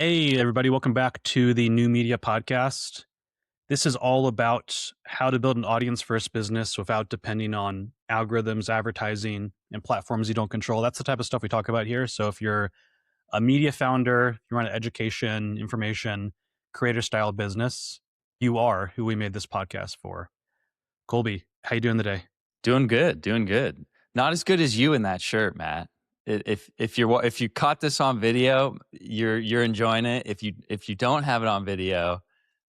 Hey, everybody, welcome back to the New Media Podcast. This is all about how to build an audience first business without depending on algorithms, advertising, and platforms you don't control. That's the type of stuff we talk about here. So, if you're a media founder, you run an education, information, creator style business, you are who we made this podcast for. Colby, how you doing today? Doing good, doing good. Not as good as you in that shirt, Matt. If you caught this on video, you're enjoying it. If you don't have it on video,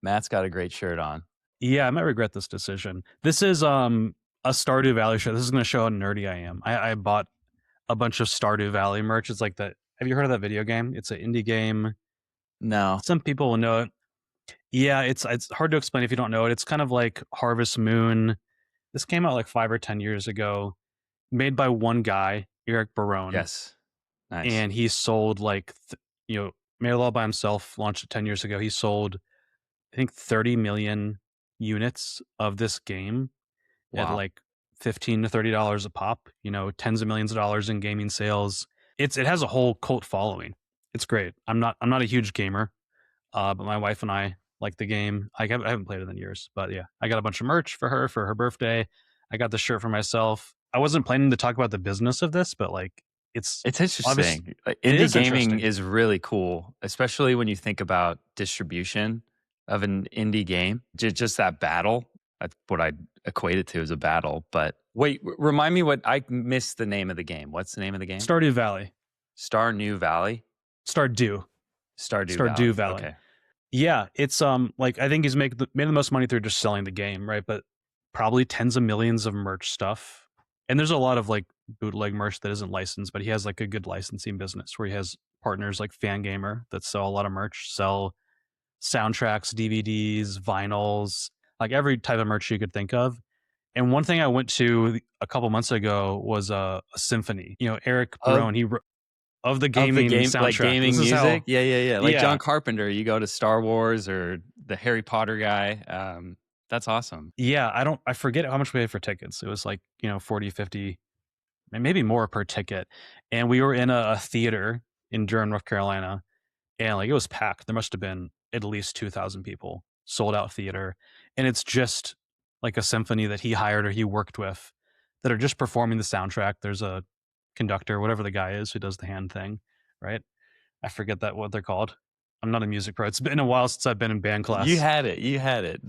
Matt's got a great shirt on. Yeah, I might regret this decision. This is a Stardew Valley shirt. This is going to show how nerdy I am. I bought a bunch of Stardew Valley merch. It's like that. Have you heard of that video game? It's an indie game. No. Some people will know it. Yeah, it's hard to explain if you don't know it. It's kind of like Harvest Moon. This came out like 5 or 10 years ago, made by one guy, Eric Barone. Yes. Nice. And he sold made it all by himself. Launched it 10 years ago. He sold, I think, 30 million units of this game at like $15 to $30 a pop. Tens of millions of dollars in gaming sales. It has a whole cult following. It's great. I'm not a huge gamer, but my wife and I like the game. I haven't played it in years, but yeah, I got a bunch of merch for her birthday. I got the shirt for myself. I wasn't planning to talk about the business of this, but like it's interesting. Indie gaming is really cool, especially when you think about distribution of an indie game. Just that battle. That's what I equate it to as a battle. But wait, remind me what I missed the name of the game. What's the name of the game? Stardew Valley. Stardew Valley. Stardew Valley. Okay. Yeah, it's like I think he's made the most money through just selling the game, right? But probably tens of millions of merch stuff. And there's a lot of like bootleg merch that isn't licensed, but he has like a good licensing business where he has partners like Fangamer that sell a lot of merch, sell soundtracks, DVDs, vinyls, like every type of merch you could think of. And one thing I went to a couple months ago was a symphony. Eric Barone, he of the gaming soundtrack, like gaming music. Yeah. Like John Carpenter, you go to Star Wars or the Harry Potter guy. That's awesome. Yeah, I forget how much we paid for tickets. It was like 40, 50, maybe more per ticket. And we were in a theater in Durham, North Carolina, and like it was packed. There must have been at least 2,000 people, sold out theater. And it's just like a symphony that he hired or he worked with that are just performing the soundtrack. There's a conductor, whatever the guy is who does the hand thing, right? I forget what they're called. I'm not a music pro. It's been a while since I've been in band class. You had it.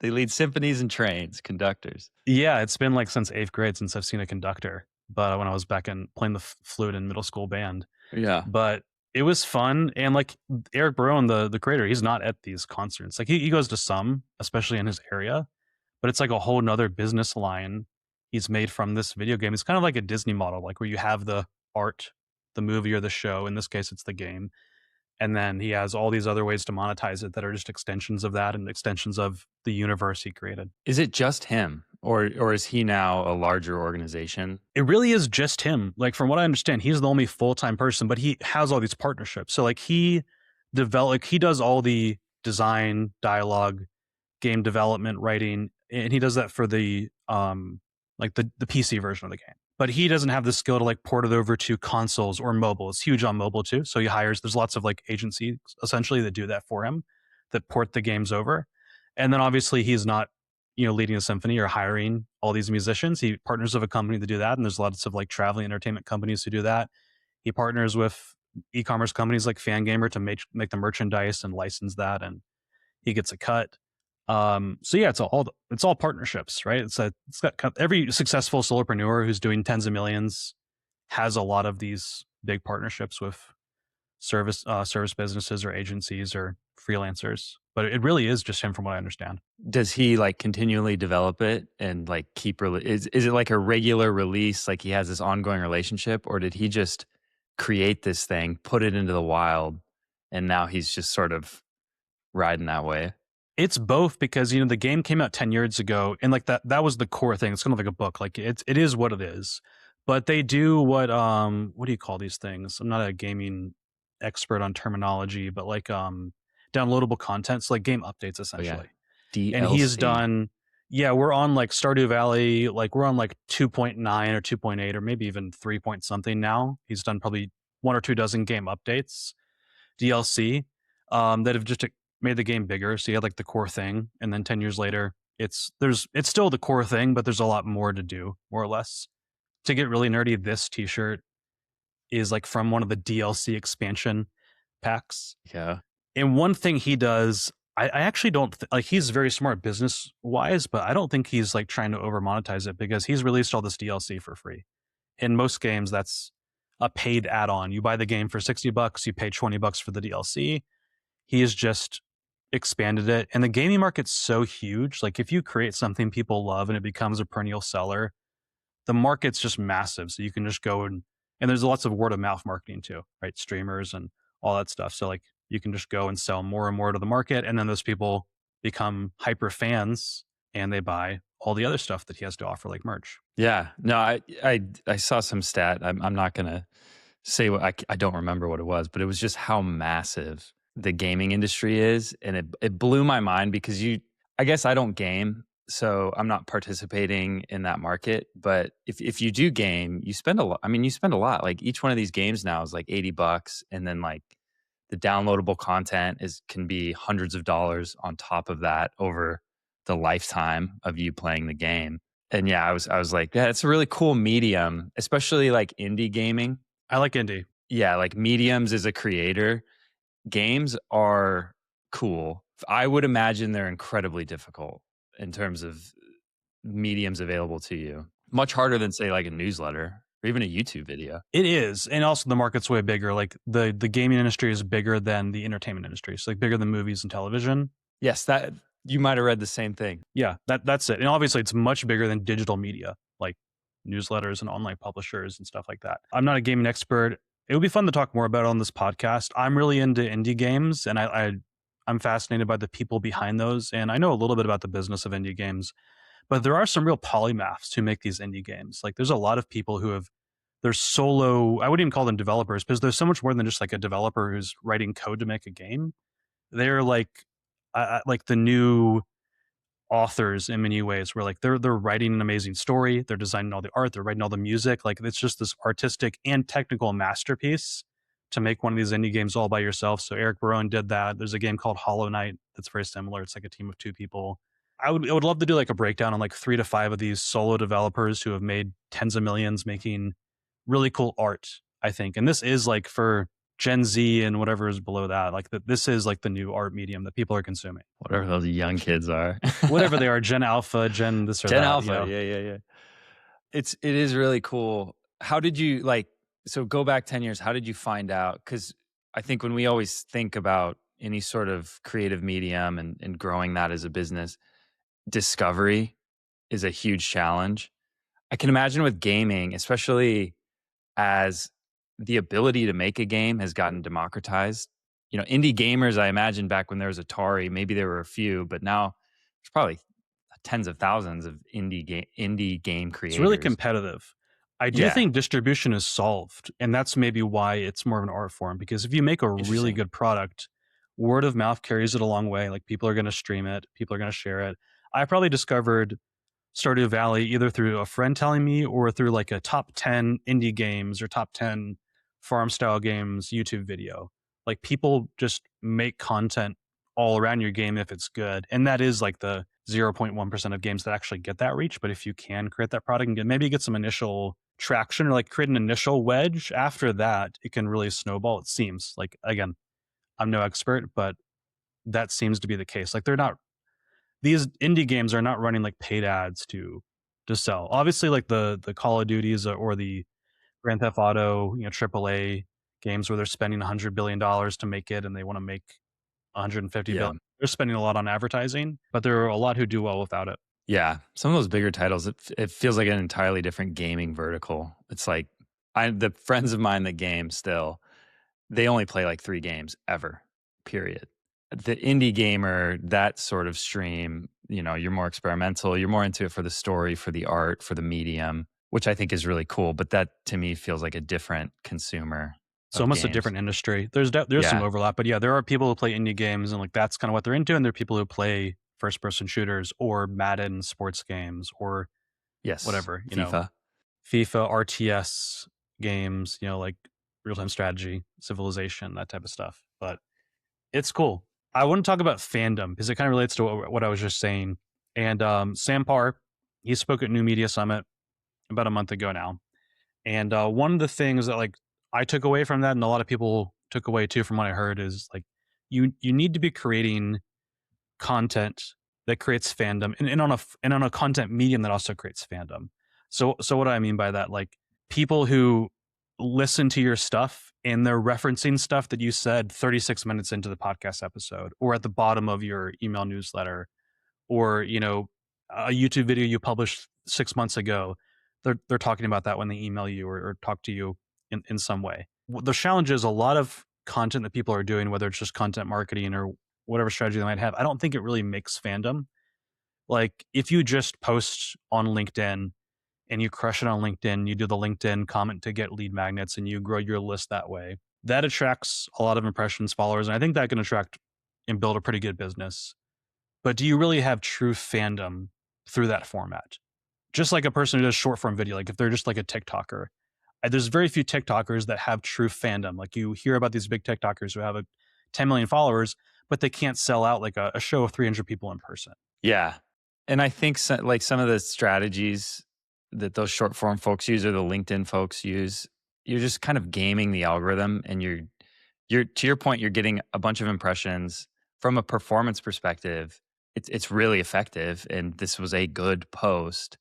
They lead symphonies and trains, conductors. Yeah, it's been like since 8th grade since I've seen a conductor. But when I was back in playing the flute in middle school band. Yeah. But it was fun. And like Eric Barone, the creator, he's not at these concerts. Like he goes to some, especially in his area, but it's like a whole nother business line he's made from this video game. It's kind of like a Disney model, like where you have the art, the movie or the show. In this case, it's the game. And then he has all these other ways to monetize it that are just extensions of that and extensions of the universe he created. Is it just him? Or is he now a larger organization? It really is just him. Like from what I understand, he's the only full-time person, but he has all these partnerships. So like he does all the design, dialogue, game development, writing, and he does that for the like the PC version of the game. But he doesn't have the skill to like port it over to consoles or mobile. It's huge on mobile too. So there's lots of like agencies essentially that do that for him, that port the games over. And then obviously he's not, leading a symphony or hiring all these musicians. He partners with a company to do that. And there's lots of like traveling entertainment companies who do that. He partners with e-commerce companies like Fangamer to make the merchandise and license that. And he gets a cut. So yeah, it's all partnerships, right? It's got every successful solopreneur who's doing tens of millions has a lot of these big partnerships with service businesses or agencies or freelancers. But it really is just him, from what I understand. Does he like continually develop it and like keep is it like a regular release? Like he has this ongoing relationship, or did he just create this thing, put it into the wild, and now he's just sort of riding that wave? It's both, because the game came out 10 years ago, and like that was the core thing. It's kind of like a book. Like it is what it is. But they do what do you call these things? I'm not a gaming expert on terminology, but like downloadable content, so like game updates essentially. Oh, yeah. DLC. And he's done, we're on like Stardew Valley, like we're on like 2.9 or 2.8 or maybe even 3 point something now. He's done probably 1 or 2 dozen game updates DLC that have just made the game bigger. So you had like the core thing, and then 10 years later, it's still the core thing, but there's a lot more to do, more or less. To get really nerdy, this T-shirt is like from one of the DLC expansion packs. Yeah. And one thing he does, I actually don't like. He's very smart business wise, but I don't think he's like trying to over monetize it because he's released all this DLC for free. In most games, that's a paid add-on. You buy the game for $60, you pay $20 for the DLC. He has just expanded it, and the gaming market's so huge. Like if you create something people love and it becomes a perennial seller, the market's just massive. So you can just go and there's lots of word of mouth marketing too, right? Streamers and all that stuff. So like you can just go and sell more and more to the market, and then those people become hyper fans and they buy all the other stuff that he has to offer, like merch. Yeah. No, I saw some stat. I'm not gonna say what I don't remember what it was, but it was just how massive the gaming industry is, and it blew my mind because I guess I don't game, so I'm not participating in that market. But if you do game, you spend a lot. I mean, you spend a lot. Like each one of these games now is like $80, and then like the downloadable content can be hundreds of dollars on top of that over the lifetime of you playing the game. And yeah, I was like, yeah, it's a really cool medium, especially like indie gaming. I like indie. Yeah, like mediums as a creator, games are cool. I would imagine they're incredibly difficult in terms of mediums available to you. Much harder than say like a newsletter or even a YouTube video. It is, and also the market's way bigger. Like the gaming industry is bigger than the entertainment industry. So like bigger than movies and television. Yes, that you might have read the same thing. Yeah, that's it. And obviously it's much bigger than digital media, like newsletters and online publishers and stuff like that. I'm not a gaming expert. It would be fun to talk more about it on this podcast. I'm really into indie games, and I'm fascinated by the people behind those. And I know a little bit about the business of indie games, but there are some real polymaths who make these indie games. Like there's a lot of people who have they're solo. I wouldn't even call them developers because there's so much more than just like a developer who's writing code to make a game. They're like the new authors in many ways, where like they're writing an amazing story, they're designing all the art, they're writing all the music. Like it's just this artistic and technical masterpiece to make one of these indie games all by yourself. So Eric Barone did that. There's a game called Hollow Knight that's very similar. It's like a team of two people. I would love to do like a breakdown on like 3 to 5 of these solo developers who have made tens of millions making really cool art, I think. And this is like for Gen Z and whatever is below that. Like this is like the new art medium that people are consuming. Whatever those young kids are. Whatever they are, Gen Alpha, Gen this or Gen that. Alpha, yeah. It is really cool. How did you so go back 10 years, how did you find out? Because I think when we always think about any sort of creative medium and growing that as a business, discovery is a huge challenge. I can imagine with gaming, especially as the ability to make a game has gotten democratized. Indie gamers, I imagine back when there was Atari, maybe there were a few, but now there's probably tens of thousands of indie game creators. It's really competitive. I do think distribution is solved, and that's maybe why it's more of an art form, because if you make a really good product, word of mouth carries it a long way. Like people are going to stream it, people are going to share it. I probably discovered Stardew Valley either through a friend telling me or through like a top 10 indie games or top 10 farm style games YouTube video. Like people just make content all around your game if it's good. And that is like the 0.1% of games that actually get that reach. But if you can create that product and maybe get some initial traction or like create an initial wedge, after that, it can really snowball. It seems like, again, I'm no expert, but that seems to be the case. Like these indie games are not running like paid ads to sell. Obviously, like the Call of Duties or the Grand Theft Auto, AAA games where they're spending $100 billion to make it and they want to make 150 billion. They're spending a lot on advertising, but there are a lot who do well without it. Yeah, some of those bigger titles, it feels like an entirely different gaming vertical. It's like the friends of mine that game still, they only play like 3 games ever, period. The indie gamer, that sort of stream, you're more experimental, you're more into it for the story, for the art, for the medium, which I think is really cool. But that to me feels like a different consumer. So almost a different industry. There's some overlap, but yeah, there are people who play indie games and like that's kind of what they're into, and there are people who play first person shooters or Madden sports games or whatever, FIFA, RTS games, like real time strategy, Civilization, that type of stuff. but it's cool. I want to talk about fandom because it kind of relates to what I was just saying. And Sam Parr, he spoke at New Media Summit about a month ago now. And one of the things that like I took away from that, and a lot of people took away too from what I heard, is like you need to be creating content that creates fandom, and on a content medium that also creates fandom. So what do I mean by that? Like people who listen to your stuff and they're referencing stuff that you said 36 minutes into the podcast episode, or at the bottom of your email newsletter, or a YouTube video you published 6 months ago. They're talking about that when they email you or talk to you in some way. The challenge is a lot of content that people are doing, whether it's just content marketing or whatever strategy they might have. I don't think it really makes fandom. Like if you just post on LinkedIn and you crush it on LinkedIn, you do the LinkedIn comment to get lead magnets and you grow your list that way. That attracts a lot of impressions, followers, and I think that can attract and build a pretty good business. But do you really have true fandom through that format? Just like a person who does short form video, like if they're just like a TikToker, there's very few TikTokers that have true fandom. Like you hear about these big TikTokers who have 10 million followers, but they can't sell out like a show of 300 people in person. Yeah. And I think like some of the strategies that those short form folks use or the LinkedIn folks use, you're just kind of gaming the algorithm, and you're to your point, you're getting a bunch of impressions. From a performance perspective, it's really effective, and this was a good post.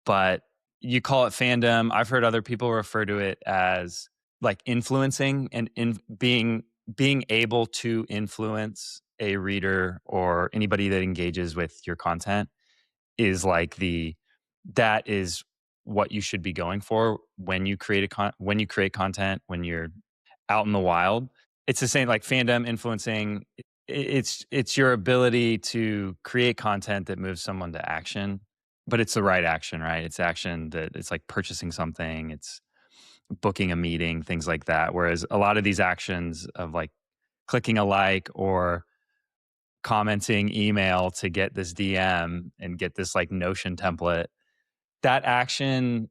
But you call it fandom. I've heard other people refer to it as like influencing, and being able to influence a reader or anybody that engages with your content is like that is what you should be going for when you create content, when you're out in the wild. It's the same, like fandom, influencing. It's your ability to create content that moves someone to action, but it's the right action, right? It's action that it's like purchasing something, it's booking a meeting, things like that. Whereas a lot of these actions of like clicking a like or commenting email to get this DM and get this like Notion template, that action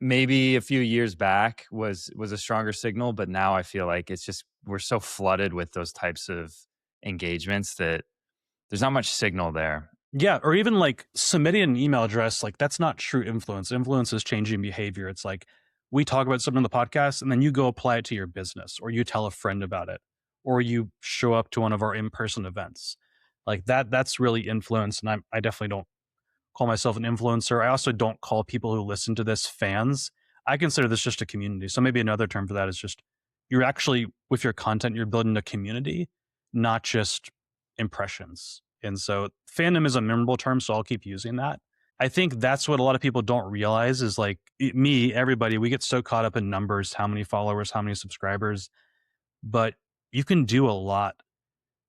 maybe a few years back was a stronger signal, but now I feel like it's just we're so flooded with those types of engagements that there's not much signal there. Yeah, or even like submitting an email address, like that's not true influence. Influence is changing behavior. It's like we talk about something on the podcast and then you go apply it to your business, or you tell a friend about it, or you show up to one of our in-person events. Like that's really influence. And I definitely don't call myself an influencer. I also don't call people who listen to this fans. I consider this just a community. So maybe another term for that is just you're actually, with your content, you're building a community, not just impressions. And so fandom is a memorable term, so I'll keep using that. I think that's what a lot of people don't realize is like me, everybody, we get so caught up in numbers, how many followers, how many subscribers, but you can do a lot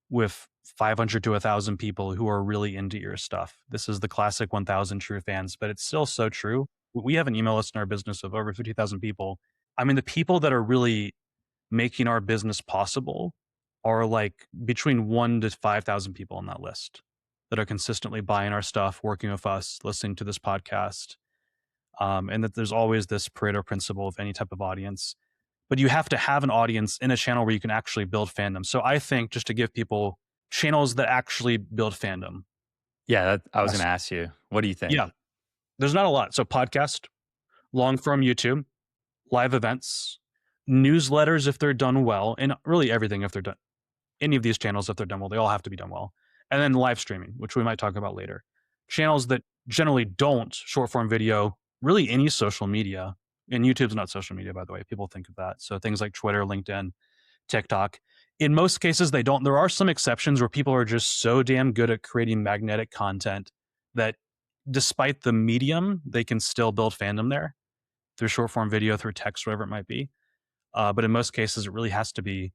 with 500 to 1,000 people who are really into your stuff. This is the classic 1,000 true fans, but it's still so true. We have an email list in our business of over 50,000 people. I mean, the people that are really making our business possible are like between 1 to 5,000 people on that list that are consistently buying our stuff, working with us, listening to this podcast. And that there's always this Pareto principle of any type of audience. But you have to have an audience in a channel where you can actually build fandom. So I think just to give people channels that actually build fandom. Yeah, I was going to ask you, what do you think? Yeah, there's not a lot. So podcast, long form YouTube, live events, newsletters if they're done well, and really everything if they're done. Any of these channels if they're done well, they all have to be done well. And then live streaming, which we might talk about later. Channels that generally don't, short form video, really any social media. And YouTube's not social media, by the way. People think of that. So things like Twitter, LinkedIn, TikTok. In most cases, they don't. There are some exceptions where people are just so damn good at creating magnetic content that despite the medium, they can still build fandom there through short form video, through text, whatever it might be. But in most cases, it really has to be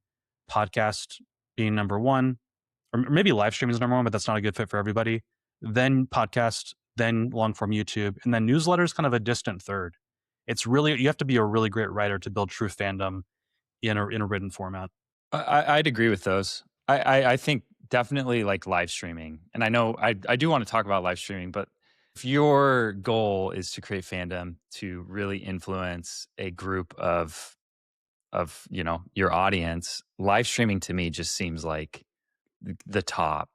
podcast being number one, or maybe live streaming is number one, but that's not a good fit for everybody. Then podcast, then long form YouTube, and then newsletter is kind of a distant third. It's really, you have to be a really great writer to build true fandom in a written format. I'd agree with those. I think definitely like live streaming. And I know I do want to talk about live streaming, but if your goal is to create fandom, to really influence a group of of, your audience, live streaming to me just seems like the top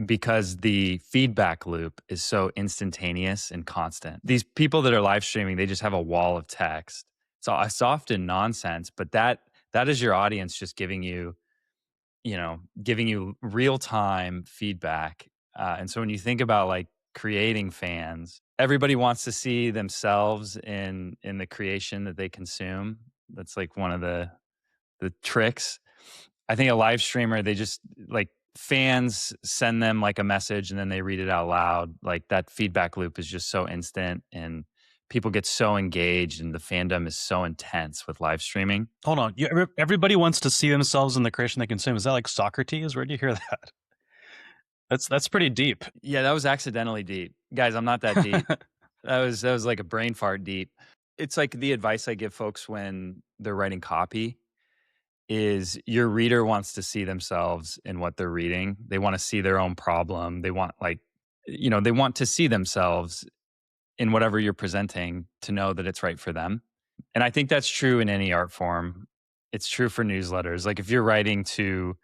because the feedback loop is so instantaneous and constant. These people that are live streaming, they just have a wall of text. So it's often nonsense, but that is your audience just giving you real time feedback. And so when you think about like creating fans, everybody wants to see themselves in the creation that they consume. That's like one of the tricks. I think a live streamer, they just like fans send them like a message and then they read it out loud. Like that feedback loop is just so instant and people get so engaged and the fandom is so intense with live streaming. Hold on. Everybody wants to see themselves in the creation they consume. Is that like Socrates? Where do you hear that? That's pretty deep. Yeah, that was accidentally deep. Guys, I'm not that deep. That was like a brain fart deep. It's like the advice I give folks when they're writing copy is your reader wants to see themselves in what they're reading. They want to see their own problem. They want they want to see themselves in whatever you're presenting to know that it's right for them. And I think that's true in any art form. It's true for newsletters. Like if you're writing to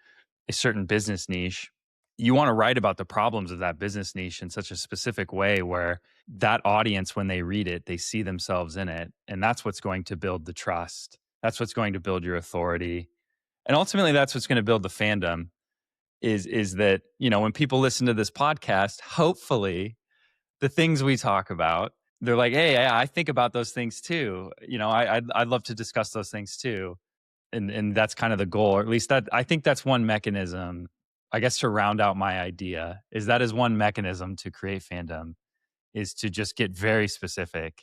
a certain business niche, you want to write about the problems of that business niche in such a specific way where that audience, when they read it, they see themselves in it. And that's what's going to build the trust. That's what's going to build your authority. And ultimately, that's what's going to build the fandom is that, when people listen to this podcast, hopefully the things we talk about, they're like, hey, I think about those things too. I'd love to discuss those things too. And that's kind of the goal, or at least I think that's one mechanism, I guess, to round out my idea is that is one mechanism to create fandom is to just get very specific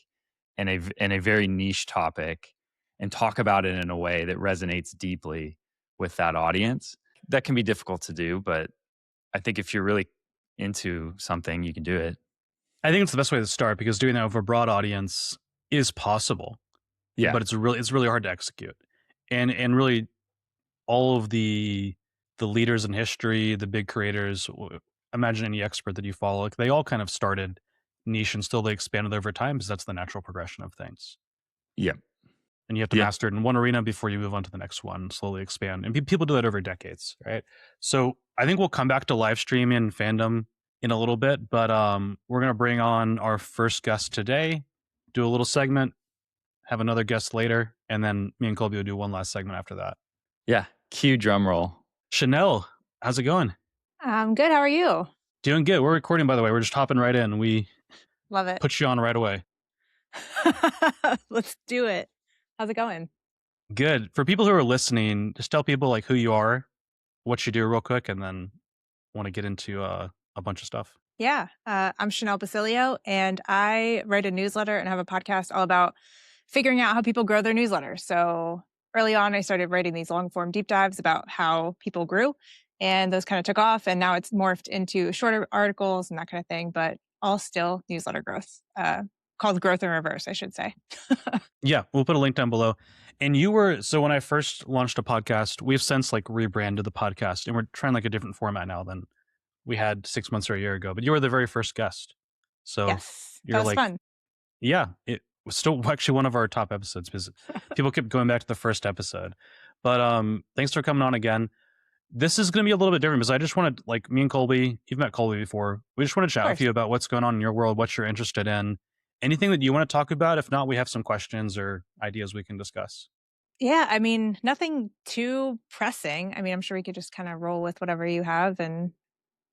in a very niche topic and talk about it in a way that resonates deeply with that audience. That can be difficult to do, but I think if you're really into something, you can do it. I think it's the best way to start because doing that over a broad audience is possible. Yeah. But it's really hard to execute. And really all of the leaders in history, the big creators, imagine any expert that you follow, like they all kind of started niche and still they expanded over time because that's the natural progression of things. Yeah. And you have to master it in one arena before you move on to the next one, slowly expand. And people do that over decades, right? So I think we'll come back to live streaming and fandom in a little bit, but we're going to bring on our first guest today, do a little segment, have another guest later, and then me and Colby will do one last segment after that. Yeah. Cue drum roll. Chenell, how's it going? I'm good. How are you? Doing good. We're recording, by the way. We're just hopping right in. We love it. Put you on right away. Let's do it. How's it going? Good. For people who are listening, just tell people like who you are, what you do real quick, and then want to get into a bunch of stuff. Yeah. I'm Chenell Basilio, and I write a newsletter and have a podcast all about figuring out how people grow their newsletters. So early on, I started writing these long form deep dives about how people grew, and those kind of took off. And now it's morphed into shorter articles and that kind of thing, but all still newsletter growth, called Growth in Reverse, I should say. Yeah, we'll put a link down below. And so when I first launched a podcast, we've since like rebranded the podcast and we're trying like a different format now than we had 6 months or a year ago. But you were the very first guest. So yes, you're that was fun. Yeah, it was still actually one of our top episodes because people kept going back to the first episode. But thanks for coming on again. This is going to be a little bit different because I just want to, like me and Colby, you've met Colby before. We just want to chat with you about what's going on in your world, what you're interested in, anything that you want to talk about. If not, we have some questions or ideas we can discuss. Yeah, I mean, nothing too pressing. I mean, I'm sure we could just kind of roll with whatever you have and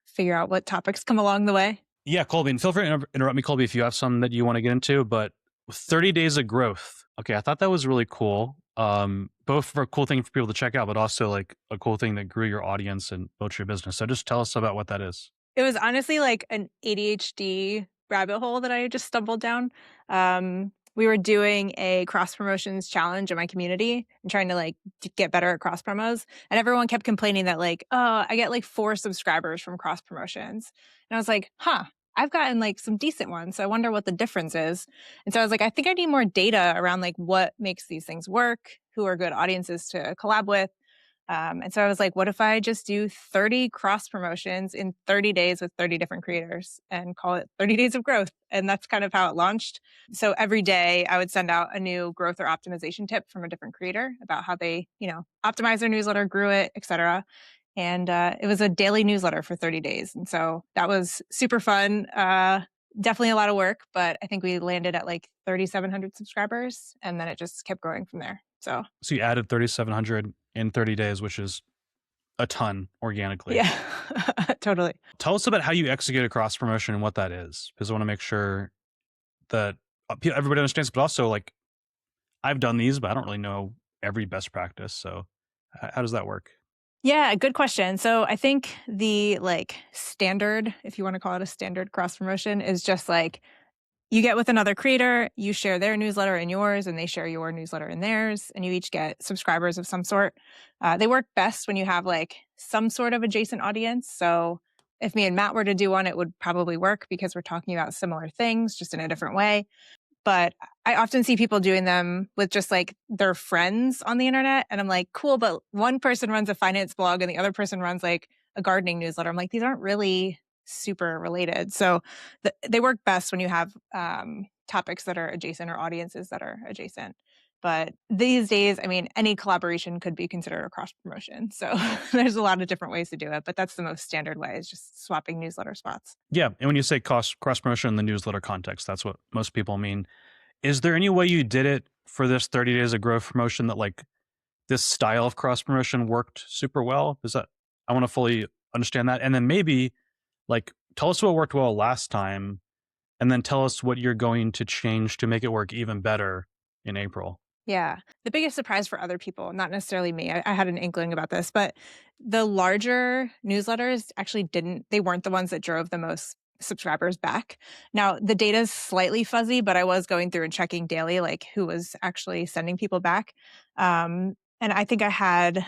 figure out what topics come along the way. Yeah, Colby, and feel free to interrupt me, Colby, if you have some that you want to get into. But 30 days of growth. Okay, I thought that was really cool. Both for a cool thing for people to check out, but also like a cool thing that grew your audience and built your business. So just tell us about what that is. It was honestly like an ADHD rabbit hole that I just stumbled down. We were doing a cross promotions challenge in my community and trying to like get better at cross promos. And everyone kept complaining that like, oh, I get like 4 subscribers from cross promotions. And I was like, I've gotten like some decent ones. So I wonder what the difference is. And so I was like, I think I need more data around like what makes these things work, who are good audiences to collab with. And so I was like, what if I just do 30 cross promotions in 30 days with 30 different creators and call it 30 days of growth? And that's kind of how it launched. So every day I would send out a new growth or optimization tip from a different creator about how they, optimize their newsletter, grew it, etc. And it was a daily newsletter for 30 days. And so that was super fun. Definitely a lot of work, but I think we landed at like 3,700 subscribers, and then it just kept growing from there. So you added 3,700 in 30 days, which is a ton organically. Yeah, totally. Tell us about how you execute a cross promotion and what that is, because I want to make sure that everybody understands. But also, like, I've done these, but I don't really know every best practice. So, how does that work? Yeah, good question. So I think the standard, if you want to call it a standard cross promotion, is just like you get with another creator, you share their newsletter in yours, and they share your newsletter in theirs, and you each get subscribers of some sort. They work best when you have some sort of adjacent audience. So if me and Matt were to do one, it would probably work because we're talking about similar things, just in a different way. But I often see people doing them with just their friends on the internet. And I'm like, cool, but one person runs a finance blog and the other person runs a gardening newsletter. I'm like, these aren't really super related. So they work best when you have topics that are adjacent or audiences that are adjacent. But these days, I mean, any collaboration could be considered a cross promotion. So there's a lot of different ways to do it, but that's the most standard way, is just swapping newsletter spots. Yeah. And when you say cross promotion in the newsletter context, that's what most people mean. Is there any way you did it for this 30 days of growth promotion that this style of cross promotion worked super well? I want to fully understand that. And then maybe tell us what worked well last time, and then tell us what you're going to change to make it work even better in April. Yeah. The biggest surprise for other people, not necessarily me, I had an inkling about this, but the larger newsletters actually they weren't the ones that drove the most subscribers back. Now, the data is slightly fuzzy, but I was going through and checking daily, who was actually sending people back. And I think I had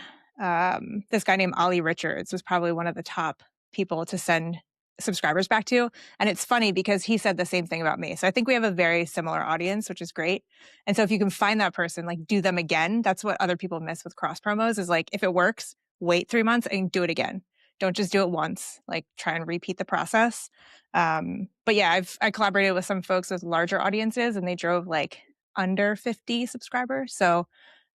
this guy named Ollie Richards was probably one of the top people to send subscribers back to. And it's funny because he said the same thing about me. So I think we have a very similar audience, which is great. And so if you can find that person, do them again. That's what other people miss with cross promos, is if it works, wait 3 months and do it again. Don't just do it once, try and repeat the process. But yeah, I collaborated with some folks with larger audiences, and they drove under 50 subscribers. So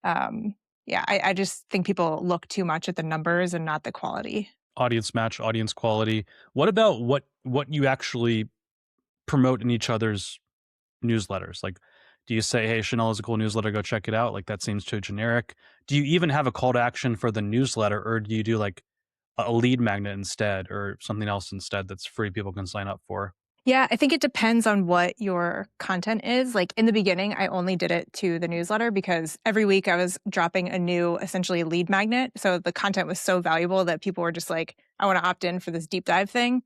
yeah, I just think people look too much at the numbers and not the quality. Audience match, audience quality. What about what you actually promote in each other's newsletters? Do you say, hey, Chenell is a cool newsletter, go check it out? That seems too generic. Do you even have a call to action for the newsletter, or do you do a lead magnet instead, or something else instead that's free people can sign up for? Yeah, I think it depends on what your content is. In the beginning, I only did it to the newsletter because every week I was dropping a new, essentially, lead magnet. So the content was so valuable that people were just like, I want to opt in for this deep dive thing.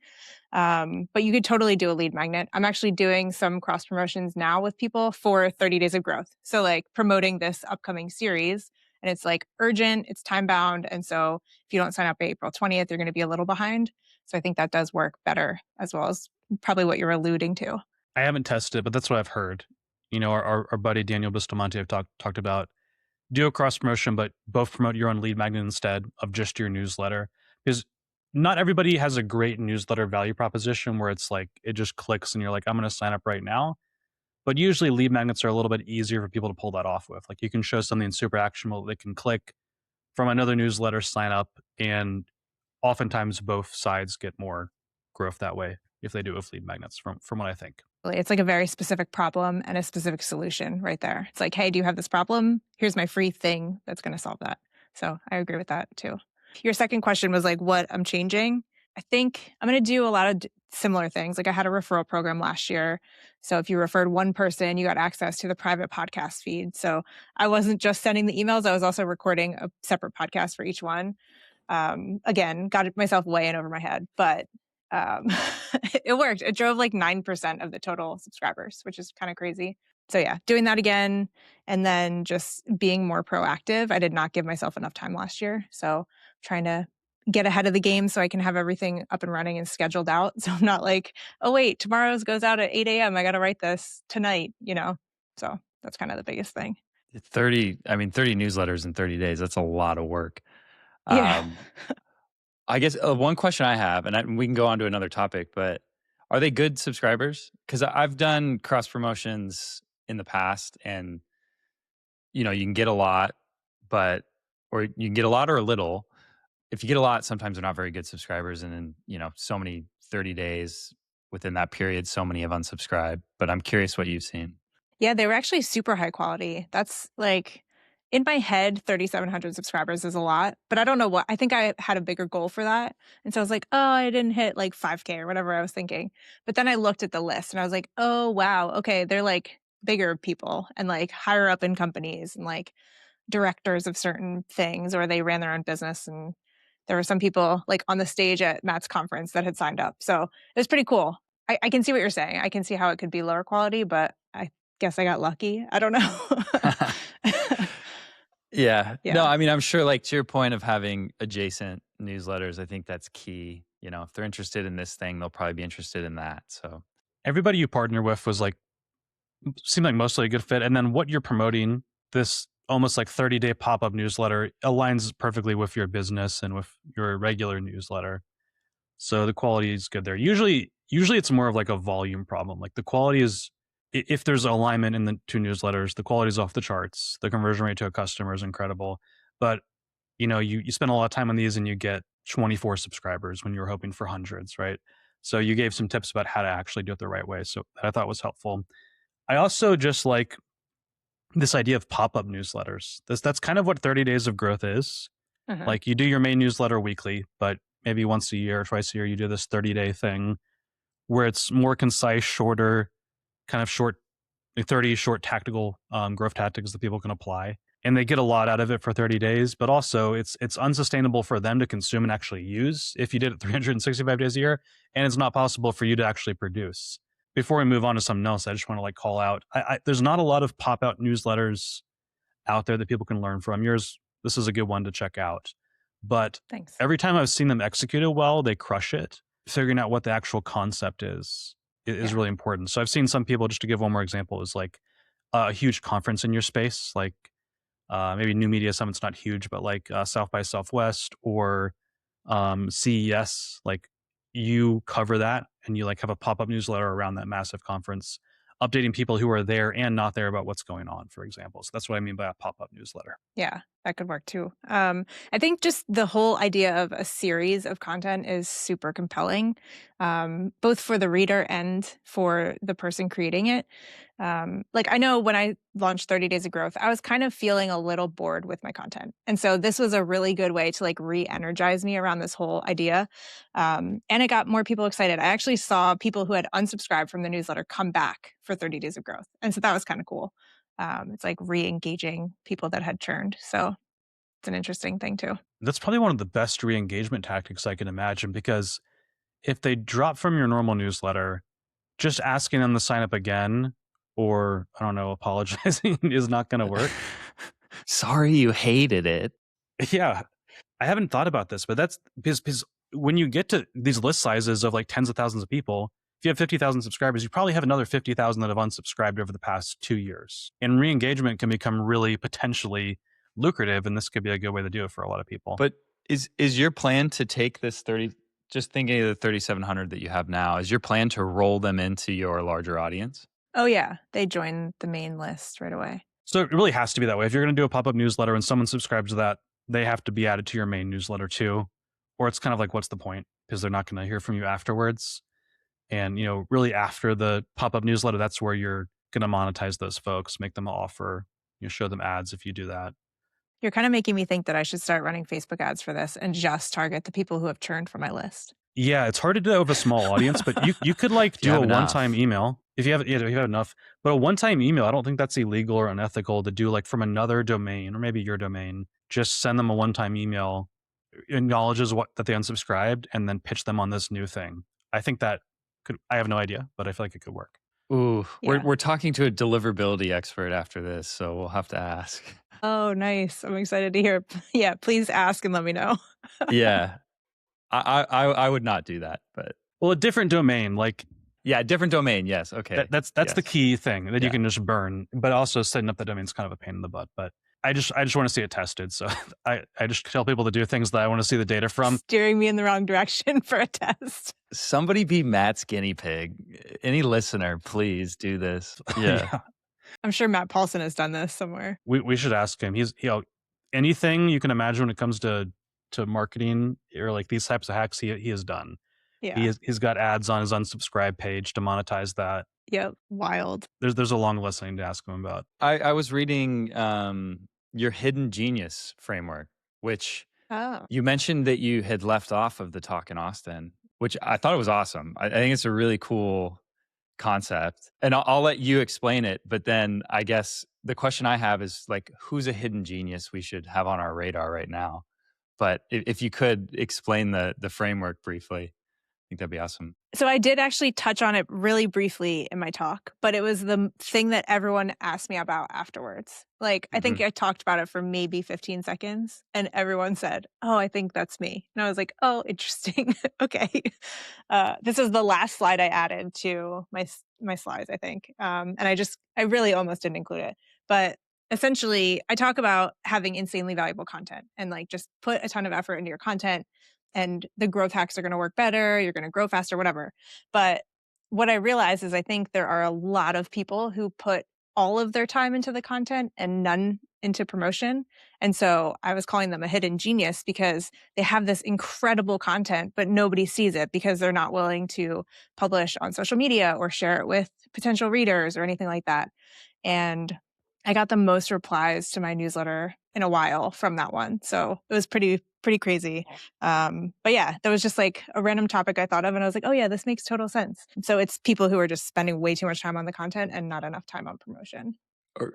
But you could totally do a lead magnet. I'm actually doing some cross promotions now with people for 30 days of growth. So promoting this upcoming series, and it's urgent, it's time bound. And so if you don't sign up by April 20th, you're going to be a little behind. So I think that does work better, as well as probably what you're alluding to. I haven't tested it, but that's what I've heard. Our buddy Daniel Bustamante have talked about do a cross promotion, but both promote your own lead magnet instead of just your newsletter. Because not everybody has a great newsletter value proposition where it's it just clicks and you're like, I'm going to sign up right now. But usually lead magnets are a little bit easier for people to pull that off with. You can show something super actionable, they can click from another newsletter, sign up, and oftentimes both sides get more growth that way if they do it with lead magnets, from what I think. It's a very specific problem and a specific solution right there. It's hey, do you have this problem? Here's my free thing that's going to solve that. So I agree with that too. Your second question was what I'm changing. I think I'm going to do a lot of similar things. I had a referral program last year. So if you referred one person, you got access to the private podcast feed. So I wasn't just sending the emails, I was also recording a separate podcast for each one. Again, got myself way in over my head, but it worked. It drove 9% of the total subscribers, which is kind of crazy. So yeah, doing that again, and then just being more proactive. I did not give myself enough time last year. So trying to get ahead of the game so I can have everything up and running and scheduled out. So I'm not oh wait, tomorrow's goes out at 8 a.m. I got to write this tonight, So that's kind of the biggest thing. 30 newsletters in 30 days. That's a lot of work. Yeah. I guess one question I have, and we can go on to another topic, but are they good subscribers? Because I've done cross promotions in the past, and you can get a lot, or you can get a lot or a little. If you get a lot, sometimes they're not very good subscribers, and then so many 30 days within that period, so many have unsubscribed. But I'm curious what you've seen. Yeah, they were actually super high quality. That's like, in my head, 3,700 subscribers is a lot, but I don't know what. I think I had a bigger goal for that. And so I was like, oh, I didn't hit like 5K or whatever I was thinking. But then I looked at the list and I was like, oh, wow. Okay. They're like bigger people and like higher up in companies and like directors of certain things, or they ran their own business. And there were some people like on the stage at Matt's conference that had signed up. So it was pretty cool. I can see what you're saying. I can see how it could be lower quality, but I guess I got lucky. I don't know. Yeah. Yeah. No, I mean, I'm sure, like, to your point of having adjacent newsletters, I think that's key. If they're interested in this thing, they'll probably be interested in that. So Everybody you partner with seemed like mostly a good fit. And then what you're promoting, this almost like 30-day pop-up newsletter, aligns perfectly with your business and with your regular newsletter. So the quality is good there. Usually it's more of like a volume problem. Like the quality is, if there's alignment in the two newsletters, the quality is off the charts. The conversion rate to a customer is incredible. But you spend a lot of time on these and you get 24 subscribers when you were hoping for hundreds, right? So you gave some tips about how to actually do it the right way. So that I thought was helpful. I also just like this idea of pop-up newsletters. That's kind of what 30 Days of Growth is. Like you do your main newsletter weekly, but maybe once a year or twice a year, you do this 30-day thing where it's more concise, shorter, kind of short, 30 short tactical growth tactics that people can apply. And they get a lot out of it for 30 days, but also it's unsustainable for them to consume and actually use if you did it 365 days a year, and it's not possible for you to actually produce. Before we move on to something else, I just want to call out, there's not a lot of pop-out newsletters out there that people can learn from. This is a good one to check out. But Thanks. Every time I've seen them executed well, they crush it. Figuring out what the actual concept is really important. So I've seen some people, just to give one more example, is like a huge conference in your space, like maybe New Media Summit's not huge, but like South by Southwest or CES, like you cover that and you like have a pop-up newsletter around that massive conference, updating people who are there and not there about what's going on, for example. So that's what I mean by a pop-up newsletter. Yeah, that could work too. I think just the whole idea of a series of content is super compelling, both for the reader and for the person creating it. I know when I launched 30 Days of Growth, I was kind of feeling a little bored with my content. And so this was a really good way to re-energize me around this whole idea. And it got more people excited. I actually saw people who had unsubscribed from the newsletter come back for 30 Days of Growth. And so that was kind of cool. It's like re-engaging people that had churned. So it's an interesting thing too. That's probably one of the best re-engagement tactics I can imagine, because if they drop from your normal newsletter, just asking them to sign up again, or I don't know, apologizing is not going to work. Sorry you hated it. Yeah. I haven't thought about this, but that's because when you get to these list sizes of like tens of thousands of people, if you have 50,000 subscribers, you probably have another 50,000 that have unsubscribed over the past 2 years. And re-engagement can become really potentially lucrative, and this could be a good way to do it for a lot of people. But is your plan to take this 30, just thinking of the 3,700 that you have now, is your plan to roll them into your larger audience? Oh yeah, they join the main list right away. So it really has to be that way. If you're going to do a pop-up newsletter and someone subscribes to that, they have to be added to your main newsletter too. Or it's kind of like, what's the point? Because they're not going to hear from you afterwards. And, really after the pop-up newsletter, that's where you're going to monetize those folks, make them an offer, show them ads if you do that. You're kind of making me think that I should start running Facebook ads for this and just target the people who have churned from my list. Yeah, it's hard to do that with a small audience, but you could do a one-time email if you have enough. But a one-time email, I don't think that's illegal or unethical to do from another domain or maybe your domain. Just send them a one-time email, acknowledges that they unsubscribed, and then pitch them on this new thing. I think that I have no idea, but I feel like it could work. Ooh, yeah. We're talking to a deliverability expert after this, so we'll have to ask. Oh, nice. I'm excited to hear. Yeah, please ask and let me know. Yeah. I would not do that, but a different domain, different domain. Yes. Okay. That's yes. The key thing that you can just burn, but also setting up the domain is kind of a pain in the butt. But I just want to see it tested. So I just tell people to do things that I want to see the data from. Steering me in the wrong direction for a test. Somebody be Matt's guinea pig. Any listener, please do this. Yeah. I'm sure Matt Paulson has done this somewhere. We should ask him. He's anything you can imagine when it comes to marketing or like these types of hacks, he has done. Yeah. He's got ads on his unsubscribe page to monetize that. Yep. Wild. There's a long list I need to ask him about. I was reading your hidden genius framework, which you mentioned that you had left off of the talk in Austin, which I thought it was awesome. I think it's a really cool concept, and I'll let you explain it. But then I guess the question I have is like, who's a hidden genius we should have on our radar right now? But if you could explain the framework briefly, I think that'd be awesome. So I did actually touch on it really briefly in my talk, but it was the thing that everyone asked me about afterwards. Like, I think I talked about it for maybe 15 seconds and everyone said, "Oh, I think that's me." And I was like, "Oh, interesting." Okay. This is the last slide I added to my slides, I think. And I really almost didn't include it. But essentially, I talk about having insanely valuable content and like just put a ton of effort into your content. And the growth hacks are going to work better. You're going to grow faster, whatever. But what I realize is I think there are a lot of people who put all of their time into the content and none into promotion. And so I was calling them a hidden genius because they have this incredible content, but nobody sees it because they're not willing to publish on social media or share it with potential readers or anything like that. And I got the most replies to my newsletter in a while from that one. So it was pretty crazy. But yeah, that was just like a random topic I thought of. And I was like, oh yeah, this makes total sense. So it's people who are just spending way too much time on the content and not enough time on promotion.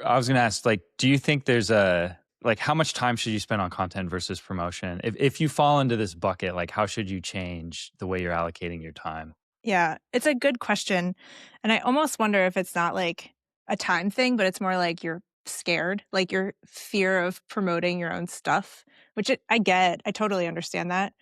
I was going to ask, like, do you think there's how much time should you spend on content versus promotion? If you fall into this bucket, like, how should you change the way you're allocating your time? Yeah, it's a good question. And I almost wonder if it's not like a time thing, but it's more like you're scared, like your fear of promoting your own stuff, which I get. I totally understand that.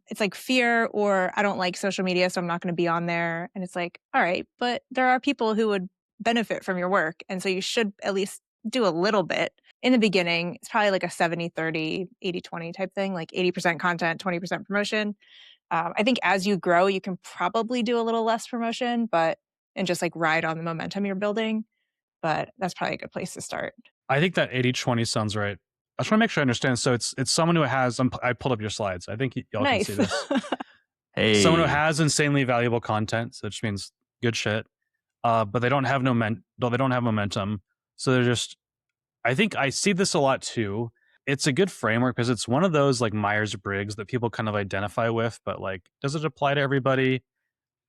It's like fear, or I don't like social media, so I'm not going to be on there. And it's like, all right, but there are people who would benefit from your work. And so you should at least do a little bit. In the beginning, it's probably like a 70-30, 80-20 type thing, like 80% content, 20% promotion. I think as you grow, you can probably do a little less promotion, and just like ride on the momentum you're building. But that's probably a good place to start. I think that 80-20 sounds right. I just want to make sure I understand. So it's someone who has, I pulled up your slides. I think y'all can see this. Hey. Someone who has insanely valuable content, so which means good shit. But they don't have momentum. So they're just, I think I see this a lot too. It's a good framework because it's one of those like Myers-Briggs that people kind of identify with, but like, does it apply to everybody?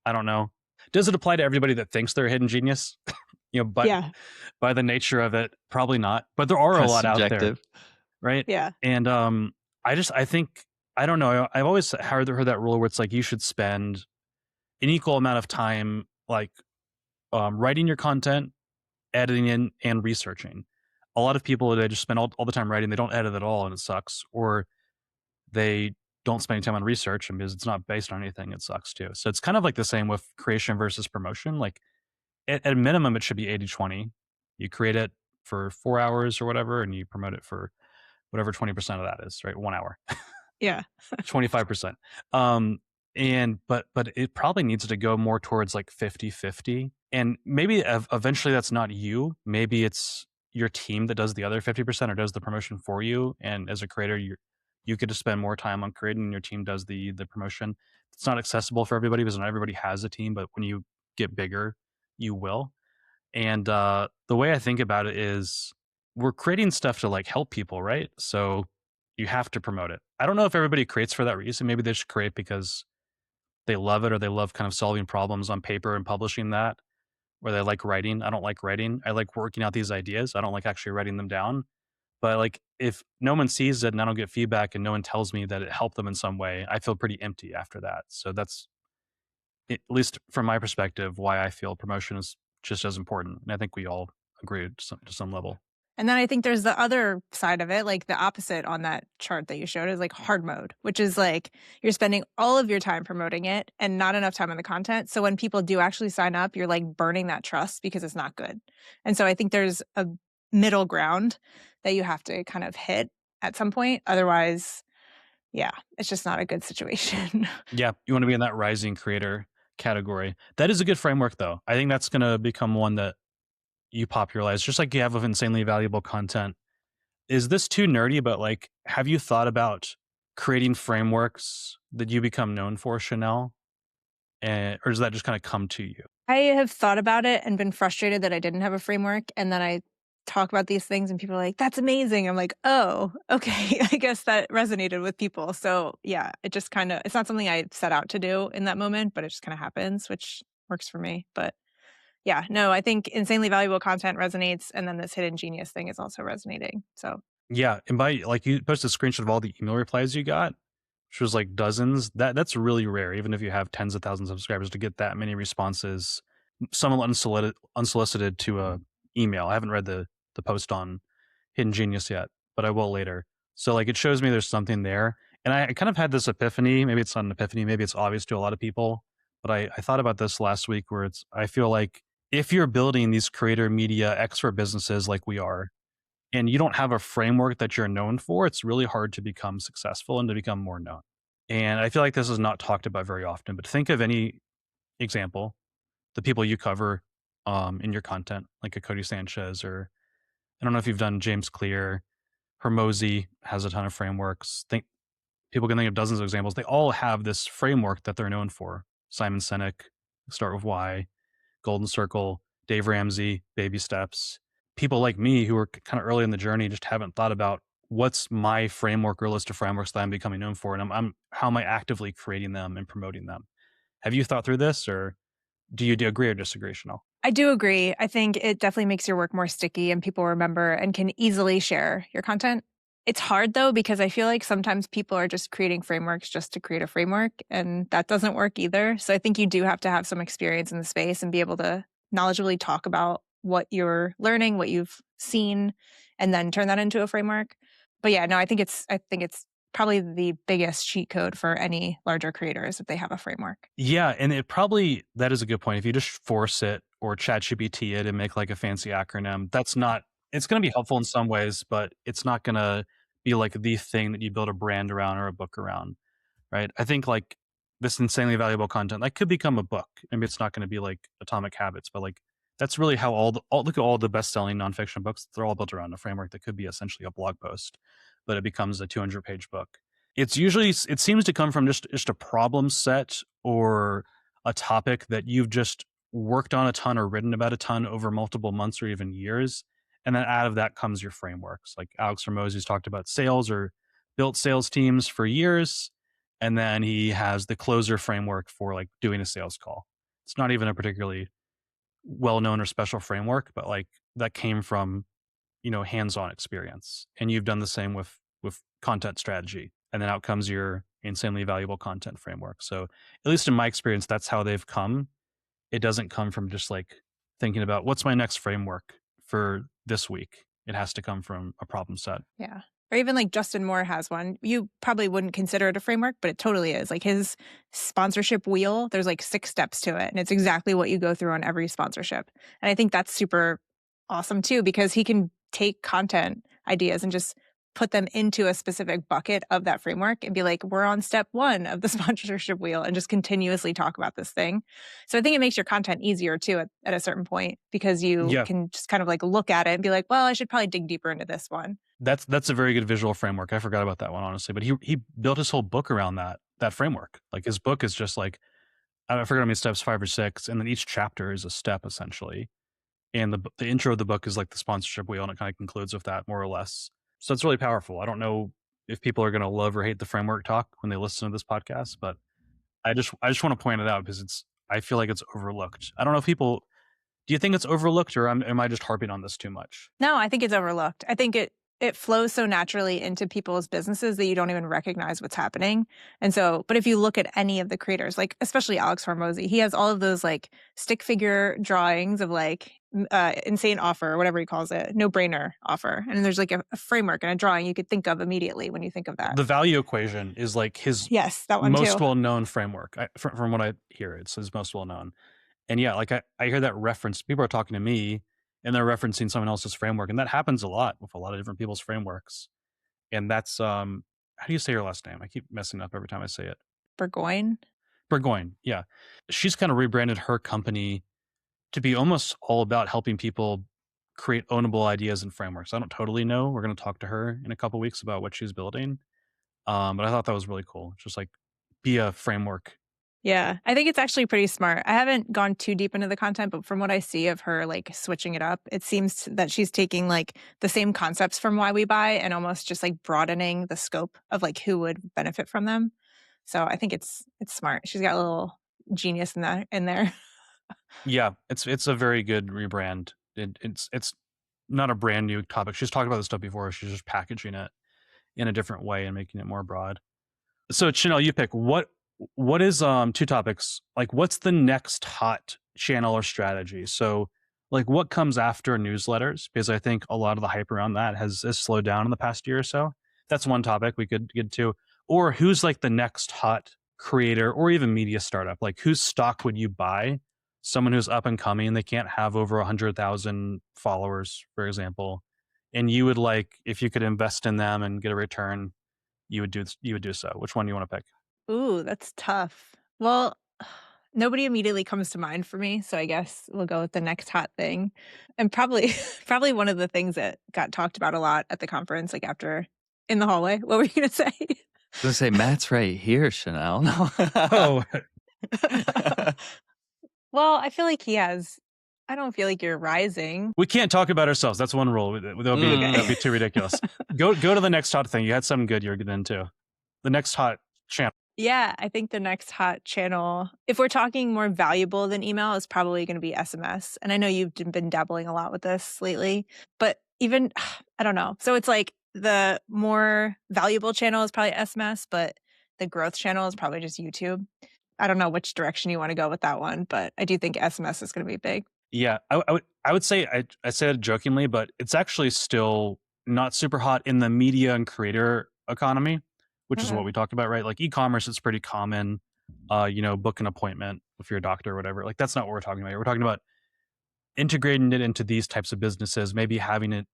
I don't know. Does it apply to everybody that thinks they're a hidden genius? But by the nature of it, probably not. But there are a lot out there, right? Yeah. And I think, I don't know. I've always heard that rule where it's like you should spend an equal amount of time like writing your content, editing in, and researching. A lot of people, they just spend all the time writing. They don't edit at all, and it sucks. Or they don't spend any time on research, and because it's not based on anything, it sucks too. So it's kind of like the same with creation versus promotion. Like at a minimum, it should be 80-20. You create it for 4 hours or whatever, and you promote it for whatever 20% of that is, right? 1 hour. Yeah. 25%. But it probably needs to go more towards like 50-50. And maybe eventually that's not you. Maybe it's your team that does the other 50% or does the promotion for you. And as a creator, you get to spend more time on creating, and your team does the promotion. It's not accessible for everybody because not everybody has a team, but when you get bigger, you will. And the way I think about it is we're creating stuff to like help people, right? So you have to promote it. I don't know if everybody creates for that reason. Maybe they just create because they love it, or they love kind of solving problems on paper and publishing that, or they like writing. I don't like writing. I like working out these ideas. I don't like actually writing them down. But like if no one sees it and I don't get feedback and no one tells me that it helped them in some way, I feel pretty empty after that. So that's, at least from my perspective, why I feel promotion is just as important. And I think we all agree to some level. And then I think there's the other side of it, like the opposite on that chart that you showed is like hard mode, which is like you're spending all of your time promoting it and not enough time on the content. So when people do actually sign up, you're like burning that trust because it's not good. And so I think there's a middle ground that you have to kind of hit at some point. Otherwise, yeah, it's just not a good situation. Yeah, you want to be in that rising creator category. That is a good framework, though. I think that's going to become one that you popularize, just like you have with insanely valuable content. Is this too nerdy? But like, have you thought about creating frameworks that you become known for, Chenell? Or does that just kind of come to you? I have thought about it and been frustrated that I didn't have a framework. And then I talk about these things and people are like, that's amazing. I'm like, oh, okay. I guess that resonated with people. So yeah, it just kind of, it's not something I set out to do in that moment, but it just kind of happens, which works for me. But yeah, no, I think insanely valuable content resonates. And then this hidden genius thing is also resonating. So yeah. And by like, you posted a screenshot of all the email replies you got, which was like dozens. That's really rare, even if you have tens of thousands of subscribers, to get that many responses, some unsolicited to a email. I haven't read the post on Hidden Genius yet, but I will later. So like, it shows me there's something there. And I kind of had this epiphany. Maybe it's not an epiphany. Maybe it's obvious to a lot of people. But I thought about this last week, where I feel like if you're building these creator media expert businesses like we are, and you don't have a framework that you're known for, it's really hard to become successful and to become more known. And I feel like this is not talked about very often, but think of any example, the people you cover in your content, like a Cody Sanchez, or I don't know if you've done James Clear. Hermosi has a ton of frameworks. People can think of dozens of examples. They all have this framework that they're known for. Simon Sinek, Start With Why, Golden Circle, Dave Ramsey, Baby Steps. People like me who are kind of early in the journey just haven't thought about what's my framework or list of frameworks that I'm becoming known for, and how am I actively creating them and promoting them? Have you thought through this, or do you agree or disagree, Chenell? I do agree. I think it definitely makes your work more sticky and people remember and can easily share your content. It's hard though, because I feel like sometimes people are just creating frameworks just to create a framework, and that doesn't work either. So I think you do have to have some experience in the space and be able to knowledgeably talk about what you're learning, what you've seen, and then turn that into a framework. But yeah, no, I think it's probably the biggest cheat code for any larger creators if they have a framework. Yeah, and that is a good point. If you just force it or ChatGPT it and make like a fancy acronym, it's going to be helpful in some ways, but it's not going to be like the thing that you build a brand around or a book around, right? I think like this insanely valuable content, that could become a book. Maybe it's not going to be like Atomic Habits, but like that's really how look at all the best-selling nonfiction books. They're all built around a framework that could be essentially a blog post, but it becomes a 200-page book. It seems to come from just a problem set or a topic that you've just worked on a ton or written about a ton over multiple months or even years. And then out of that comes your frameworks. Like Alex Hormozi's talked about sales or built sales teams for years. And then he has the closer framework for like doing a sales call. It's not even a particularly well-known or special framework, but like that came from, hands-on experience. And you've done the same with content strategy. And then out comes your insanely valuable content framework. So at least in my experience, that's how they've come. It doesn't come from just like thinking about what's my next framework for this week. It has to come from a problem set. Yeah. Or even like Justin Moore has one. You probably wouldn't consider it a framework, but it totally is. Like his sponsorship wheel, there's like 6 steps to it. And it's exactly what you go through on every sponsorship. And I think that's super awesome too, because he can take content ideas and just put them into a specific bucket of that framework and be like, we're on step 1 of the sponsorship wheel, and just continuously talk about this thing. So I think it makes your content easier too at a certain point, because you can just kind of like look at it and be like, well, I should probably dig deeper into this one. That's a very good visual framework. I forgot about that one, honestly, but he built his whole book around that framework. Like his book is just like, I forget how many steps, 5 or 6, and then each chapter is a step essentially. And the intro of the book is like the sponsorship wheel, and it kind of concludes with that more or less. So it's really powerful. I don't know if people are going to love or hate the framework talk when they listen to this podcast, but I just want to point it out because I feel like it's overlooked. I don't know if people, do you think it's overlooked, or am I just harping on this too much? No, I think it's overlooked. I think it flows so naturally into people's businesses that you don't even recognize what's happening. And so, but if you look at any of the creators, like especially Alex Hormozi, he has all of those like stick figure drawings of like insane offer, or whatever he calls it, no brainer offer. And there's like a framework and a drawing you could think of immediately when you think of that. The value equation is like his that one most too. well-known framework. From what I hear, it's his most well-known. And yeah, like I hear that reference. People are talking to me and they're referencing someone else's framework. And that happens a lot with a lot of different people's frameworks. And that's how do you say your last name? I keep messing up every time I say it. Burgoyne. Burgoyne, yeah. She's kind of rebranded her company to be almost all about helping people create ownable ideas and frameworks. I don't totally know. We're going to talk to her in a couple weeks about what she's building. But I thought that was really cool. Just like be a framework. Yeah, I think it's actually pretty smart. I haven't gone too deep into the content, but from what I see of her like switching it up, it seems that she's taking like the same concepts from Why We Buy and almost just like broadening the scope of like who would benefit from them. So I think it's smart. She's got a little genius in there. Yeah, it's a very good rebrand. It's not a brand new topic. She's talked about this stuff before. She's just packaging it in a different way and making it more broad. So Chenell, you pick what is two topics, like what's the next hot channel or strategy? So like what comes after newsletters, because I think a lot of the hype around that has slowed down in the past year or so. That's one topic we could get to. Or who's like the next hot creator or even media startup? Like whose stock would you buy? Someone who's up and coming, they can't have over 100,000 followers, for example, and you would like, if you could invest in them and get a return, you would do so. Which one do you want to pick? Ooh, that's tough. Well, nobody immediately comes to mind for me, so I guess we'll go with the next hot thing. And probably probably one of the things that got talked about a lot at the conference, like after in the hallway. What were you gonna say? I was gonna say Matt's right here, Chenell. Oh, well, I feel like I don't feel like you're rising. we can't talk about ourselves. That's one rule. That'd be too ridiculous. Go to the next hot thing. You had something good you were getting into. The next hot channel. Yeah, I think the next hot channel, if we're talking more valuable than email, is probably going to be SMS. And I know you've been dabbling a lot with this lately, but even, I don't know. So it's like the more valuable channel is probably SMS, but the growth channel is probably just YouTube. I don't know which direction you want to go with that one, but I do think SMS is going to be big. Yeah, I would say I said it jokingly, but it's actually still not super hot in the media and creator economy, which is what we talked about, right? Like e-commerce is pretty common. Book an appointment if you're a doctor or whatever. Like that's not what we're talking about here. We're talking about integrating it into these types of businesses, maybe having it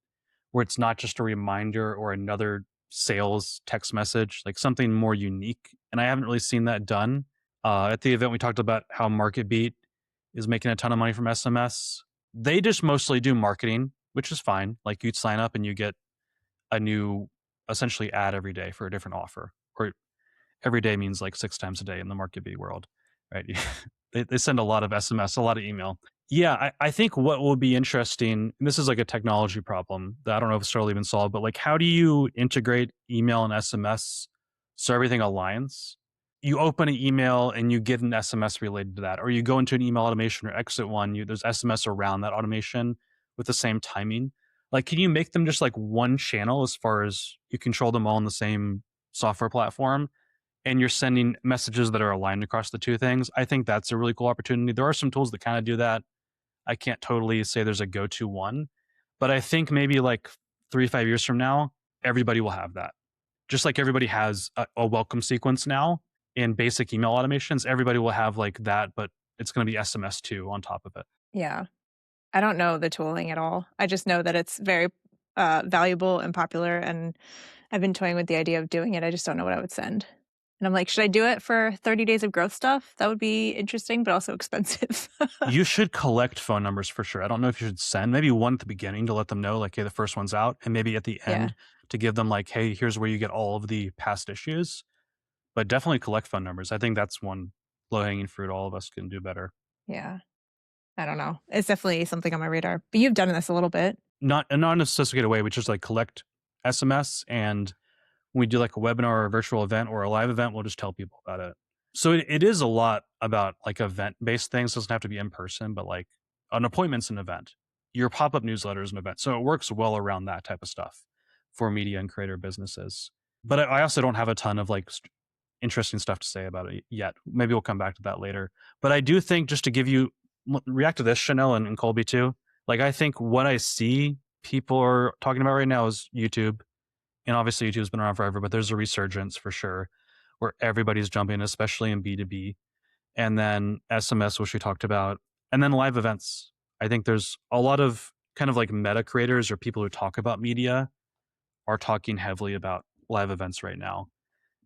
where it's not just a reminder or another sales text message, like something more unique. And I haven't really seen that done. At the event, we talked about how MarketBeat is making a ton of money from SMS. They just mostly do marketing, which is fine. Like you'd sign up and you get a new essentially ad every day for a different offer. Or every day means like 6 times a day in the MarketBeat world, right? They send a lot of SMS, a lot of email. Yeah, I think what will be interesting, and this is like a technology problem that I don't know if it's totally been solved, but like how do you integrate email and SMS so everything aligns? You open an email and you get an SMS related to that, or you go into an email automation or exit one, there's SMS around that automation with the same timing. Like, can you make them just like one channel as far as you control them all in the same software platform? And you're sending messages that are aligned across the two things. I think that's a really cool opportunity. There are some tools that kind of do that. I can't totally say there's a go-to one, but I think maybe like 3-5 years from now, everybody will have that. Just like everybody has a welcome sequence now in basic email automations, everybody will have like that, but it's going to be SMS too on top of it. Yeah. I don't know the tooling at all. I just know that it's very valuable and popular, and I've been toying with the idea of doing it. I just don't know what I would send. And I'm like, should I do it for 30 days of growth stuff? That would be interesting, but also expensive. You should collect phone numbers for sure. I don't know if you should send maybe one at the beginning to let them know, like, hey, the first one's out, and maybe at the end to give them like, hey, here's where you get all of the past issues. But definitely collect phone numbers. I think that's one low-hanging fruit all of us can do better. Yeah. I don't know. It's definitely something on my radar. But you've done this a little bit. Not in a sophisticated way, we just like collect SMS, and when we do like a webinar or a virtual event or a live event, we'll just tell people about it. So it is a lot about like event-based things. It doesn't have to be in person, but like an appointment's an event. Your pop-up newsletter is an event. So it works well around that type of stuff for media and creator businesses. But I also don't have a ton of like interesting stuff to say about it yet. Maybe we'll come back to that later. But I do think, just to give you, react to this, Chenell and Colby too, like I think what I see people are talking about right now is YouTube. And obviously YouTube's been around forever, but there's a resurgence for sure where everybody's jumping, especially in B2B. And then SMS, which we talked about, and then live events. I think there's a lot of kind of like meta creators or people who talk about media are talking heavily about live events right now.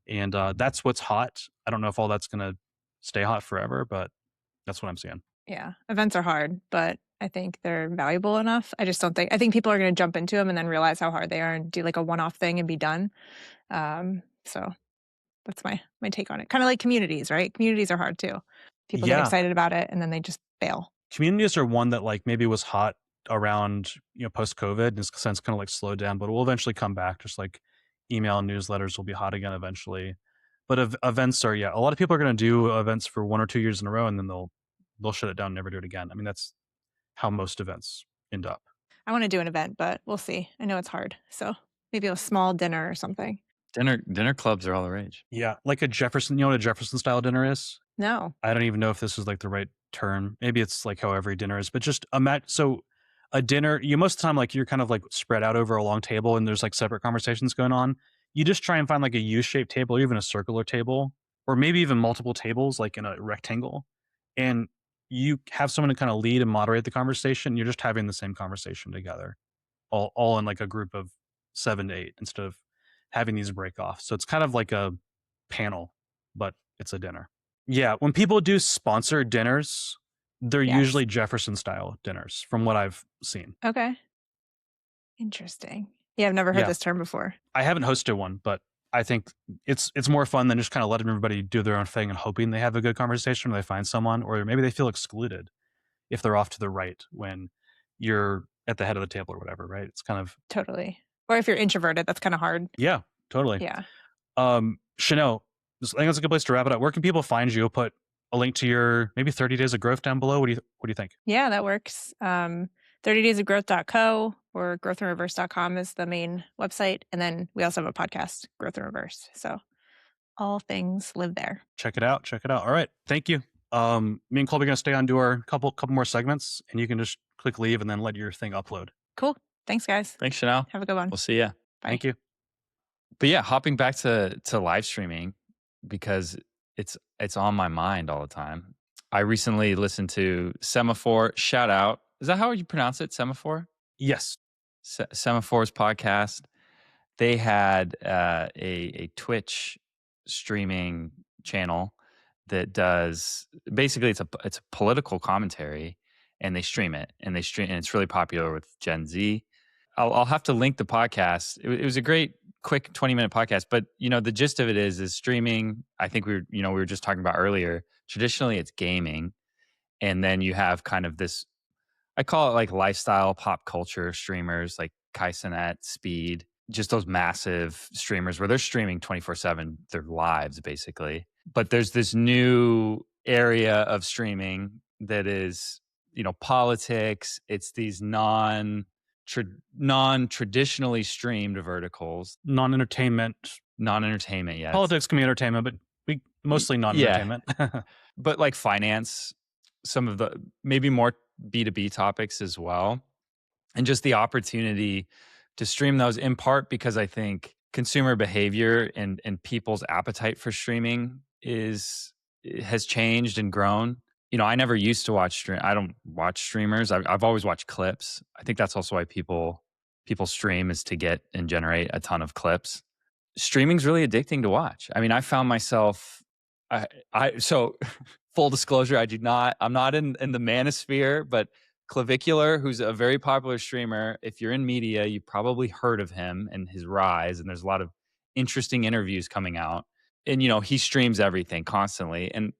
And that's what's hot. I don't know if all that's going to stay hot forever, but that's what I'm seeing. Yeah, events are hard, but I think they're valuable enough. I think people are going to jump into them and then realize how hard they are and do like a one-off thing and be done. So that's my take on it. Kind of like communities, right? Communities are hard too. People get excited about it and then they just fail. Communities are one that like maybe was hot around, post COVID, and has since kind of like slowed down, but it will eventually come back. Just like email and newsletters will be hot again eventually. But events are, a lot of people are going to do events for 1 or 2 years in a row, and then they'll shut it down and never do it again. I mean, that's how most events end up. I want to do an event, but we'll see. I know it's hard, so maybe a small dinner or something. Dinner clubs are all the rage. Yeah, like a Jefferson. You know what a Jefferson style dinner is? No, I don't even know if this is like the right term. Maybe it's like how every dinner is, but just so a dinner. Most of the time, like you're kind of like spread out over a long table, and there's like separate conversations going on. You just try and find like a U-shaped table, or even a circular table, or maybe even multiple tables, like in a rectangle, and you have someone to kind of lead and moderate the conversation. You're just having the same conversation together, all in like a group of 7 to 8 instead of having these break offs. So it's kind of like a panel, but it's a dinner. Yeah, when people do sponsored dinners, they're usually Jefferson style dinners from what I've seen. Okay. Interesting. Yeah, I've never heard this term before. I haven't hosted one, but I think it's more fun than just kind of letting everybody do their own thing and hoping they have a good conversation or they find someone, or maybe they feel excluded if they're off to the right when you're at the head of the table or whatever, right? It's kind of totally. Or if you're introverted, that's kind of hard. Yeah, totally. Yeah. Chenell, I think that's a good place to wrap it up. Where can people find you? Put a link to your maybe 30 Days of Growth down below. What do you think? Yeah, that works. 30daysofgrowth.co or growthinreverse.com is the main website. And then we also have a podcast, Growth in Reverse. So all things live there. Check it out. All right. Thank you. Me and Colby are going to stay on, do our couple more segments, and you can just click leave and then let your thing upload. Cool. Thanks, guys. Thanks, Chenell. Have a good one. We'll see ya. Bye. Thank you. But yeah, hopping back to live streaming because it's on my mind all the time. I recently listened to Semaphore. Shout out. Is that how you pronounce it? Semaphore? Yes. Semaphore's podcast. They had a Twitch streaming channel that does basically it's a political commentary, and they stream it, and it's really popular with Gen Z. I'll have to link the podcast. It was a great quick 20-minute podcast, but the gist of it is streaming. I think we were just talking about earlier. Traditionally, it's gaming, and then you have kind of this. I call it like lifestyle pop culture streamers, like Kai Cenat, Speed, just those massive streamers where they're streaming 24/7 their lives basically. But there's this new area of streaming that is politics. It's these non-traditionally streamed verticals. Non-entertainment. Yeah. Politics can be entertainment, but mostly non-entertainment. Yeah. But like finance, some of the maybe more B2B topics as well. And just the opportunity to stream those, in part because I think consumer behavior and people's appetite for streaming has changed and grown. I never used to watch I don't watch streamers. I've always watched clips. I think that's also why people stream, is to get and generate a ton of clips. Streaming's really addicting to watch. I mean, I found myself so full disclosure, I'm not in the manosphere, but Clavicular, who's a very popular streamer, if you're in media, you probably heard of him and his rise, and there's a lot of interesting interviews coming out. And he streams everything constantly, and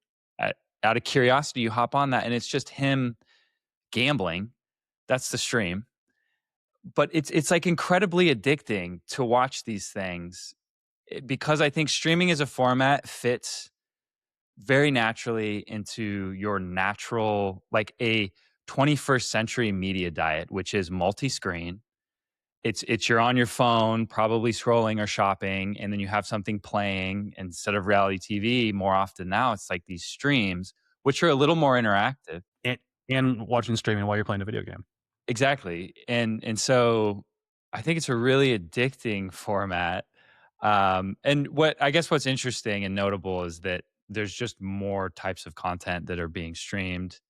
out of curiosity, you hop on that, and it's just him gambling. That's the stream. But it's like incredibly addicting to watch these things, because I think streaming as a format fits very naturally into your natural, like a 21st century media diet, which is multi-screen. It's you're on your phone, probably scrolling or shopping, and then you have something playing instead of reality TV. More often now, it's like these streams, which are a little more interactive. And watching streaming while you're playing a video game. Exactly. And so I think it's a really addicting format. And what's interesting and notable is that there's just more types of content that are being streamed.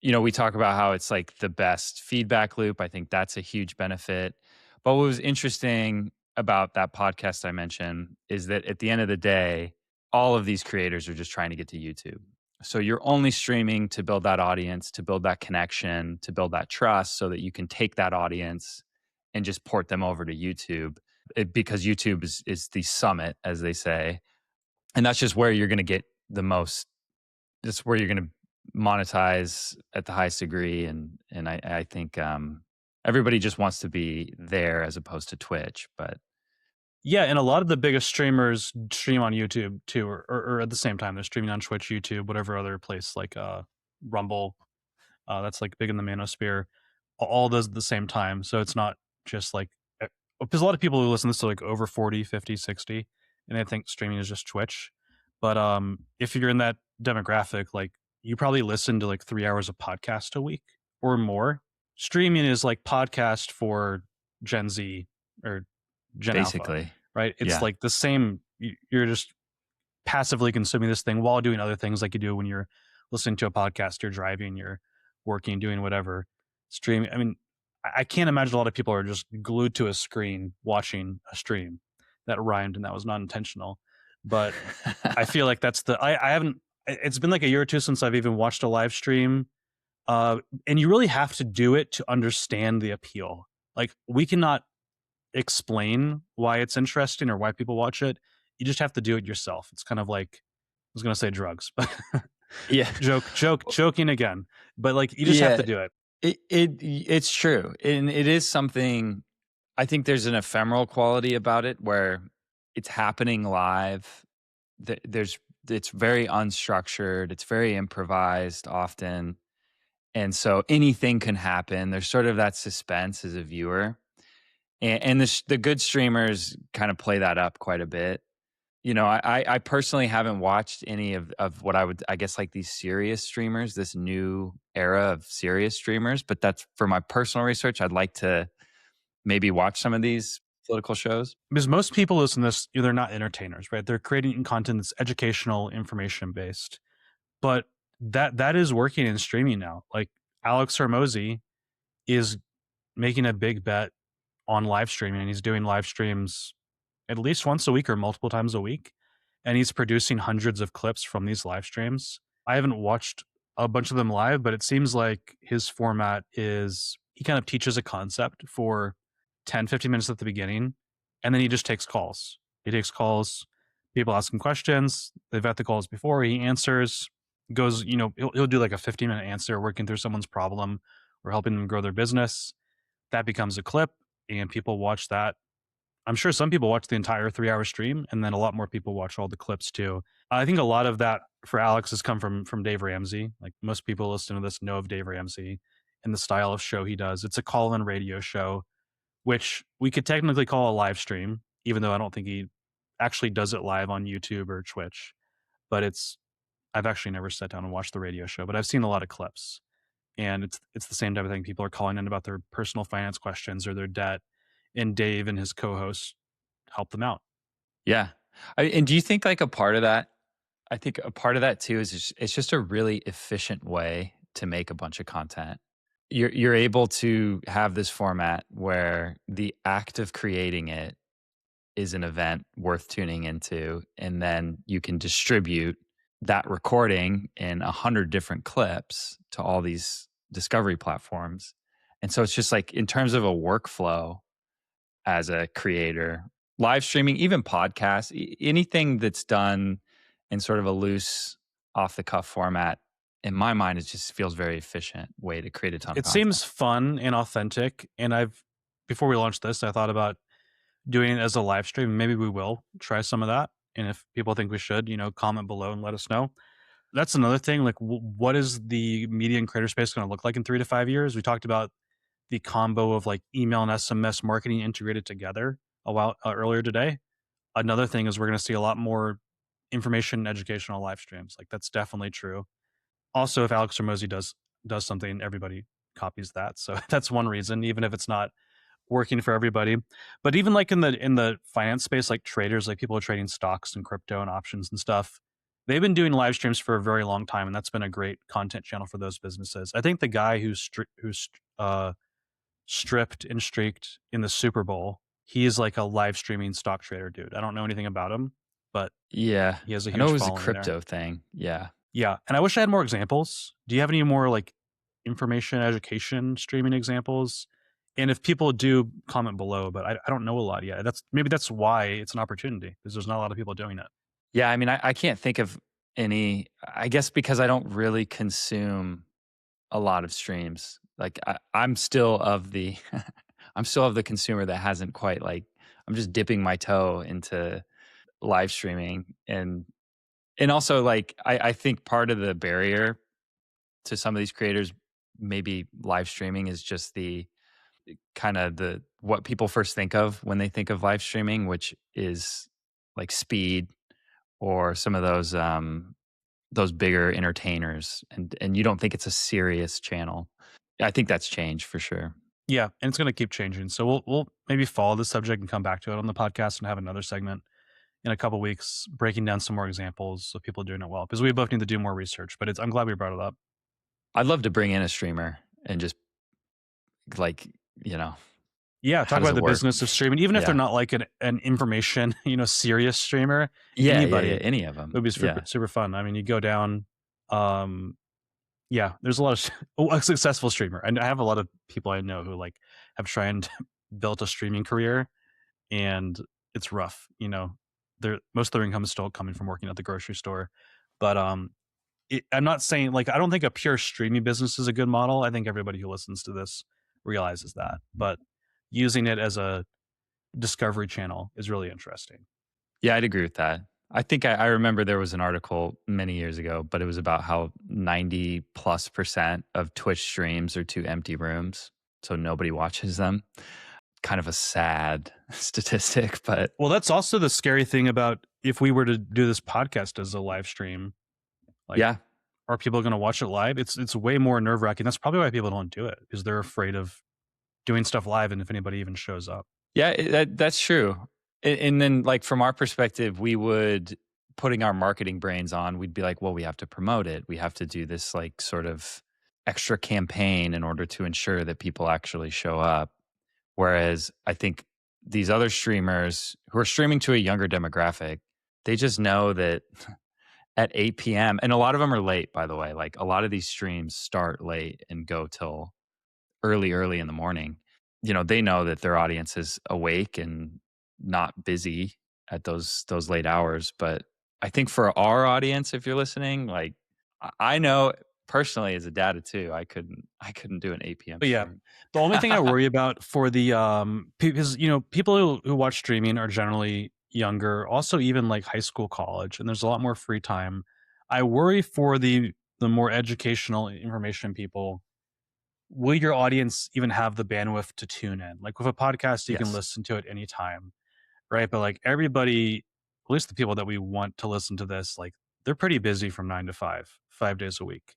we talk about how it's like the best feedback loop. I think that's a huge benefit. But what was interesting about that podcast I mentioned is that at the end of the day, all of these creators are just trying to get to YouTube. So you're only streaming to build that audience, to build that connection, to build that trust so that you can take that audience and just port them over to YouTube because YouTube is the summit, as they say. And that's just where you're going to get the most, that's where you're going to monetize at the highest degree. And I think everybody just wants to be there as opposed to Twitch. But yeah, and a lot of the biggest streamers stream on YouTube too, or at the same time they're streaming on Twitch, YouTube, whatever other place like Rumble, that's like big in the manosphere. All those at the same time, so it's not just like, because a lot of people who listen to this are like over 40, 50, 60, and they think streaming is just Twitch. But if you're in that demographic, like you probably listen to like 3 hours of podcast a week or more. Streaming is like podcast for Gen Z or Gen basically, Alpha, right? It's like the same. You're just passively consuming this thing while doing other things like you do when you're listening to a podcast, you're driving, you're working, doing whatever. Streaming. I mean, I can't imagine a lot of people are just glued to a screen watching a stream. That rhymed and that was not intentional. But I feel like that's I haven't, it's been like a year or two since I've even watched a live stream. And you really have to do it to understand the appeal. Like we cannot explain why it's interesting or why people watch it. You just have to do it yourself. It's kind of like, I was going to say drugs, but yeah, joking again. But like you just have to do it. It's true, and it is something. I think there's an ephemeral quality about it where it's happening live. It's very unstructured. It's very improvised often, and so anything can happen. There's sort of that suspense as a viewer, and the good streamers kind of play that up quite a bit. I personally haven't watched any of what I guess like these serious streamers, this new era of serious streamers, but that's for my personal research. I'd like to maybe watch some of these political shows. Because most people listen to this, they're not entertainers, right? They're creating content that's educational, information based. But that is working in streaming now. Like Alex Hormozy is making a big bet on live streaming, and he's doing live streams at least once a week or multiple times a week. And he's producing hundreds of clips from these live streams. I haven't watched a bunch of them live, but it seems like his format is he kind of teaches a concept for 10, 15 minutes at the beginning, and then he just takes calls. He takes calls, people ask him questions, they vet the calls before, he answers, goes, he'll do like a 15-minute answer working through someone's problem or helping them grow their business. That becomes a clip, and people watch that. I'm sure some people watch the entire 3-hour stream, and then a lot more people watch all the clips too. I think a lot of that for Alex has come from Dave Ramsey. Like most people listening to this know of Dave Ramsey and the style of show he does. It's a call-in radio show, which we could technically call a live stream, even though I don't think he actually does it live on YouTube or Twitch. But I've actually never sat down and watched the radio show, but I've seen a lot of clips. And it's the same type of thing. People are calling in about their personal finance questions or their debt, and Dave and his co-host help them out. Yeah. And do you think like a part of that, I think a part of that too is it's just a really efficient way to make a bunch of content. You're able to have this format where the act of creating it is an event worth tuning into, and then you can distribute that recording in 100 different clips to all these discovery platforms. And so it's just like in terms of a workflow as a creator, live streaming, even podcasts, anything that's done in sort of a loose, off the cuff format, in my mind, it just feels very efficient way to create a ton of content. It seems fun and authentic. And before we launched this, I thought about doing it as a live stream. Maybe we will try some of that. And if people think we should, comment below and let us know. That's another thing. Like, what is the media and creator space going to look like in 3 to 5 years? We talked about the combo of like email and SMS marketing integrated together a while earlier today. Another thing is we're going to see a lot more information and educational live streams. Like that's definitely true. Also, if Alex Hormozy does something, everybody copies that. So that's one reason, even if it's not working for everybody. But even like in the finance space, like traders, like people are trading stocks and crypto and options and stuff, They've been doing live streams for a very long time, and that's been a great content channel for those businesses. I think the guy who's stripped and streaked in the Super Bowl, he's like a live streaming stock trader dude. I don't know anything about him, but yeah, he has a I know huge it was a following crypto there. thing. Yeah. Yeah, and I wish I had more examples. Do you have any more like information, education, streaming examples? And if people do, comment below. But I don't know a lot yet. That's why it's an opportunity, because there's not a lot of people doing it. Yeah, I mean, I can't think of any. I guess because I don't really consume a lot of streams. Like I'm still of the I'm still of the consumer that hasn't quite like I'm just dipping my toe into live streaming and also like I think part of the barrier to some of these creators maybe live streaming is just the kind of the what people first think of when they think of live streaming, which is like speed or some of those bigger entertainers, and you don't think it's a serious channel. I think that's changed for sure. Yeah, and it's going to keep changing. So we'll maybe follow the subject and come back to it on the podcast and have another segment in a couple weeks, breaking down some more examples of people doing it well, because we both need to do more research. But I'm glad we brought it up. I'd love to bring in a streamer and just like, yeah, talk about the business of streaming, even if they're not like an information, serious streamer. Yeah, anybody, any of them. It would be super fun. I mean, you go down, yeah, there's a lot of a successful streamer, and I have a lot of people I know who like have tried and built a streaming career, and it's rough. Most of their income is still coming from working at the grocery store, but I'm not saying like I don't think a pure streaming business is a good model. I think everybody who listens to this realizes that, but using it as a discovery channel is really interesting. Yeah, I'd agree with that. I think I remember there was an article many years ago, but it was about how 90+% of Twitch streams are 2 empty rooms, so nobody watches them. Kind of a sad statistic, but well, that's also the scary thing about if we were to do this podcast as a live stream. Like, yeah, are people going to watch it live? It's way more nerve wracking. That's probably why people don't do it, because they're afraid of doing stuff live and if anybody even shows up. Yeah, that's true. And then like from our perspective, we would putting our marketing brains on, we'd be like, well, we have to promote it. We have to do this like sort of extra campaign in order to ensure that people actually show up. Whereas I think these other streamers who are streaming to a younger demographic, they just know that at 8 p.m., and a lot of them are late, by the way, like a lot of these streams start late and go till early in the morning. They know that their audience is awake and not busy at those late hours. But I think for our audience, if you're listening, like I know personally as a dad too, I couldn't do an 8 p.m. But yeah, the only thing I worry about for the because people who watch streaming are generally younger, also even like high school, college, and there's a lot more free time. I worry for the more educational information people. Will your audience even have the bandwidth to tune in? Like with a podcast, you can listen to it anytime, right? But like everybody, at least the people that we want to listen to this, like they're pretty busy from 9 to 5 days a week.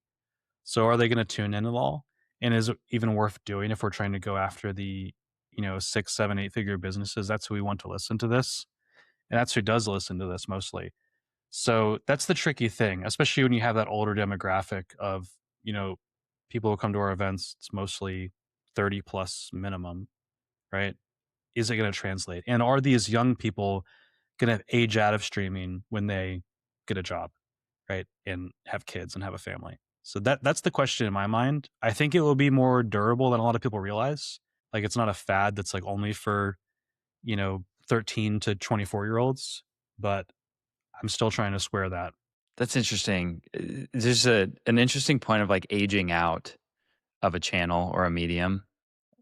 So are they going to tune in at all? And is it even worth doing if we're trying to go after the 6, 7, 8 figure businesses? That's who we want to listen to this, and that's who does listen to this mostly. So that's the tricky thing, especially when you have that older demographic of people who come to our events. It's mostly 30 plus minimum, right? Is it going to translate? And are these young people going to age out of streaming when they get a job, right, and have kids and have a family? So that's the question in my mind. I think it will be more durable than a lot of people realize. Like it's not a fad that's like only for 13 to 24-year-olds, but I'm still trying to square that. That's interesting. There's an interesting point of like aging out of a channel or a medium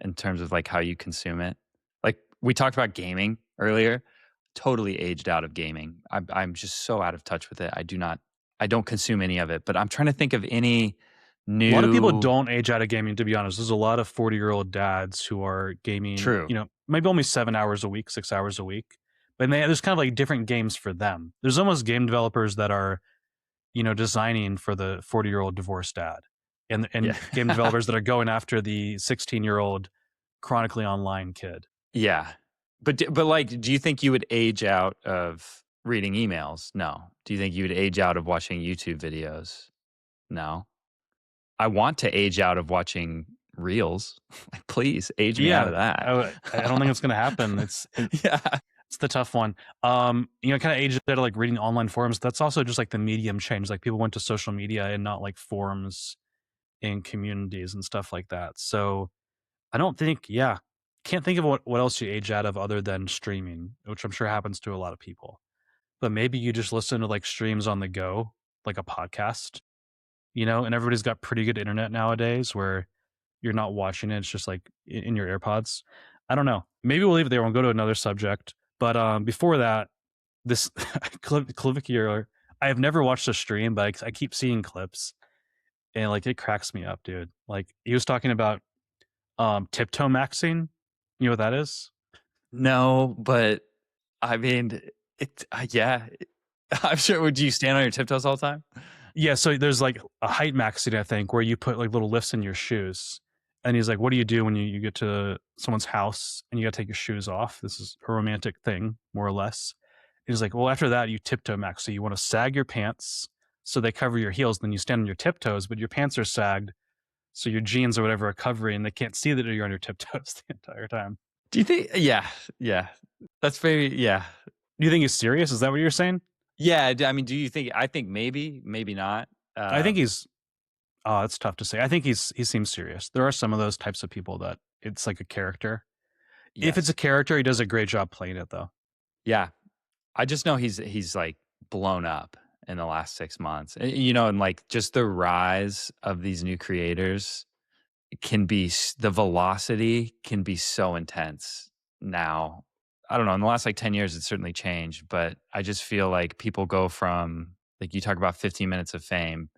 in terms of like how you consume it. Like we talked about gaming earlier, totally aged out of gaming. I'm just so out of touch with it. I don't consume any of it, but I'm trying to think of any new. A lot of people don't age out of gaming, to be honest. There's a lot of 40-year-old dads who are gaming, True. Maybe only 7 hours a week, 6 hours a week. But there's kind of like different games for them. There's almost game developers that are, designing for the 40-year-old divorced dad. And game developers that are going after the 16-year-old chronically online kid. Yeah. But like, do you think you would age out of reading emails? No. Do you think you would age out of watching YouTube videos? No. I want to age out of watching reels. Please age me out of that. I don't think it's going to happen. Yeah. It's the tough one. Kind of age out of like reading online forums. That's also just like the medium change. Like people went to social media and not like forums and communities and stuff like that. So I don't think, can't think of what else you age out of other than streaming, which I'm sure happens to a lot of people. But maybe you just listen to like streams on the go, like a podcast, and everybody's got pretty good internet nowadays where you're not watching it. It's just like in your AirPods. I don't know. Maybe we'll leave it there. We'll go to another subject. But before that, this Clivic, I have never watched a stream, but I keep seeing clips and like it cracks me up, dude. Like he was talking about tiptoe maxing. You know what that is? No, but I mean, yeah. I'm sure. Would you stand on your tiptoes all the time? Yeah, so there's like a height maxing, I think, where you put like little lifts in your shoes. And he's like, what do you do when you get to someone's house and you got to take your shoes off? This is a romantic thing, more or less. He's like, well, after that, you tiptoe max. So you want to sag your pants so they cover your heels. Then you stand on your tiptoes, but your pants are sagged. So your jeans or whatever are covering. And they can't see that you're on your tiptoes the entire time. Do you think? Yeah. That's very, yeah. Do you think he's serious? Is that what you're saying? Yeah. I mean, do you think, I think maybe not. I think he's, it's tough to say. I think he seems serious. There are some of those types of people that it's like a character. Yes. If it's a character, he does a great job playing it though. Yeah. I just know he's like blown up in the last 6 months, and like just the rise of these new creators the velocity can be so intense now. I don't know. In the last like 10 years, it's certainly changed, but I just feel like people go from, like you talk about 15 minutes of fame,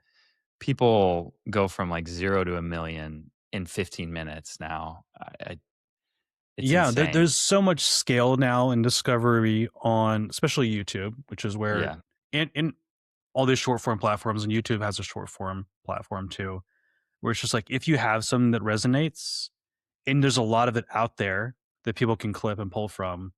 people go from like 0 to 1 million in 15 minutes now. It's insane. There's so much scale now in discovery on, especially YouTube, which is where in all these short form platforms, and YouTube has a short form platform too, where it's just like if you have something that resonates, and there's a lot of it out there that people can clip and pull from,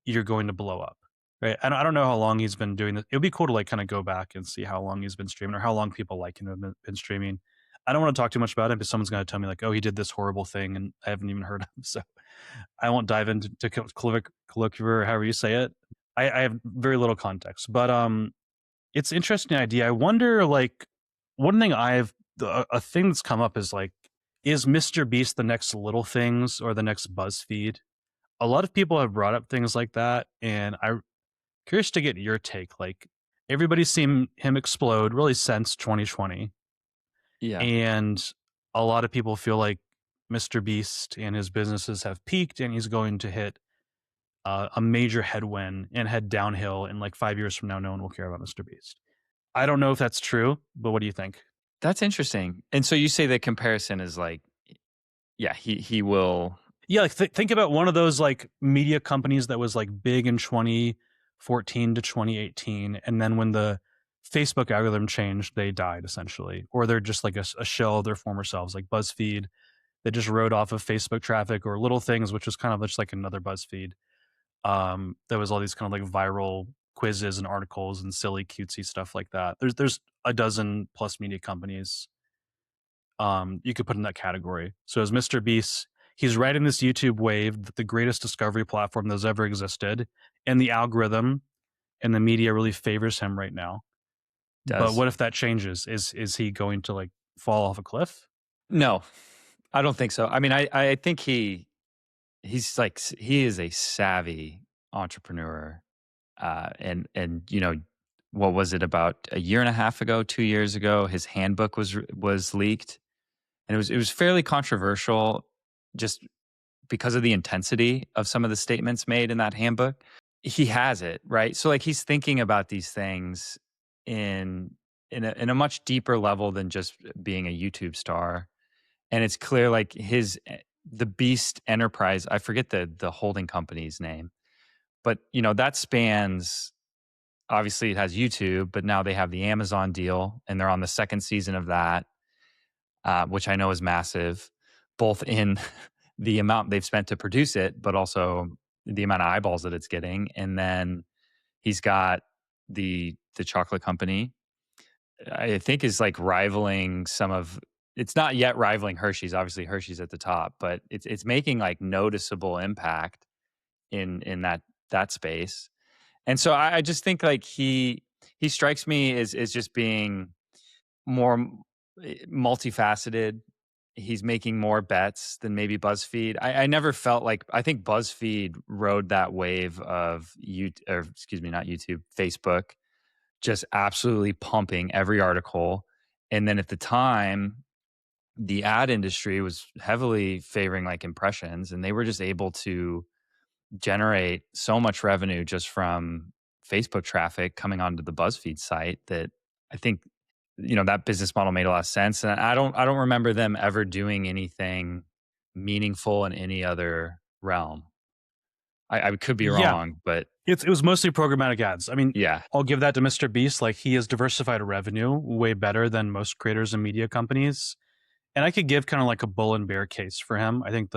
you're going to blow up, right? I don't know how long he's been doing this. It would be cool to like kind of go back and see how long he's been streaming or how long people like him have been streaming. I don't want to talk too much about it because someone's going to tell me like, oh, he did this horrible thing and I haven't even heard of him. So I won't dive into colloquial, however you say it. I have very little context, but it's an interesting idea. I wonder, like, one thing a thing that's come up is like, is Mr. Beast the next Little Things or the next BuzzFeed? A lot of people have brought up things like that, and I'm curious to get your take. Like, everybody's seen him explode really since 2020. Yeah. And a lot of people feel like Mr. Beast and his businesses have peaked and he's going to hit a major headwind and head downhill. And like 5 years from now, no one will care about Mr. Beast. I don't know if that's true, but what do you think? That's interesting. And so you say the comparison is like, yeah, he will. Yeah, like think about one of those like media companies that was like big in 2014 to 2018. And then when the Facebook algorithm changed, they died essentially. Or they're just like a shell of their former selves, like BuzzFeed that just rode off of Facebook traffic, or Little Things, which was kind of just like another BuzzFeed. There was all these kind of like viral quizzes and articles and silly cutesy stuff like that. There's a dozen plus media companies you could put in that category. So as Mr. Beast, he's riding this YouTube wave, the greatest discovery platform that's ever existed, and the algorithm and the media really favors him right now. But what if that changes? Is he going to like fall off a cliff? No, I don't think so. I mean, I think he is a savvy entrepreneur, and what was it, about a year and a half ago, 2 years ago, his handbook was leaked, and it was fairly controversial, just because of the intensity of some of the statements made in that handbook. He has it right, so like he's thinking about these things in a much deeper level than just being a YouTube star. And it's clear, like the Beast Enterprise, I forget the holding company's name, but that spans, obviously it has YouTube, but now they have the Amazon deal and they're on the second season of that, which I know is massive, both in the amount they've spent to produce it, but also the amount of eyeballs that it's getting. And then He's got the chocolate company. I think is like rivaling some of. It's not yet rivaling Hershey's. Obviously, Hershey's at the top, but it's making like noticeable impact in that space. And so I just think like he strikes me as just being more multifaceted. He's making more bets than maybe BuzzFeed. I never felt like, I think BuzzFeed rode that wave of not YouTube, Facebook, just absolutely pumping every article. And then at the time, the ad industry was heavily favoring like impressions, and they were just able to generate so much revenue just from Facebook traffic coming onto the BuzzFeed site that I think, that business model made a lot of sense. And I don't remember them ever doing anything meaningful in any other realm. I could be wrong, but it was mostly programmatic ads. I mean, yeah, I'll give that to Mr. Beast. Like, he has diversified revenue way better than most creators and media companies. And I could give kind of like a bull and bear case for him. I think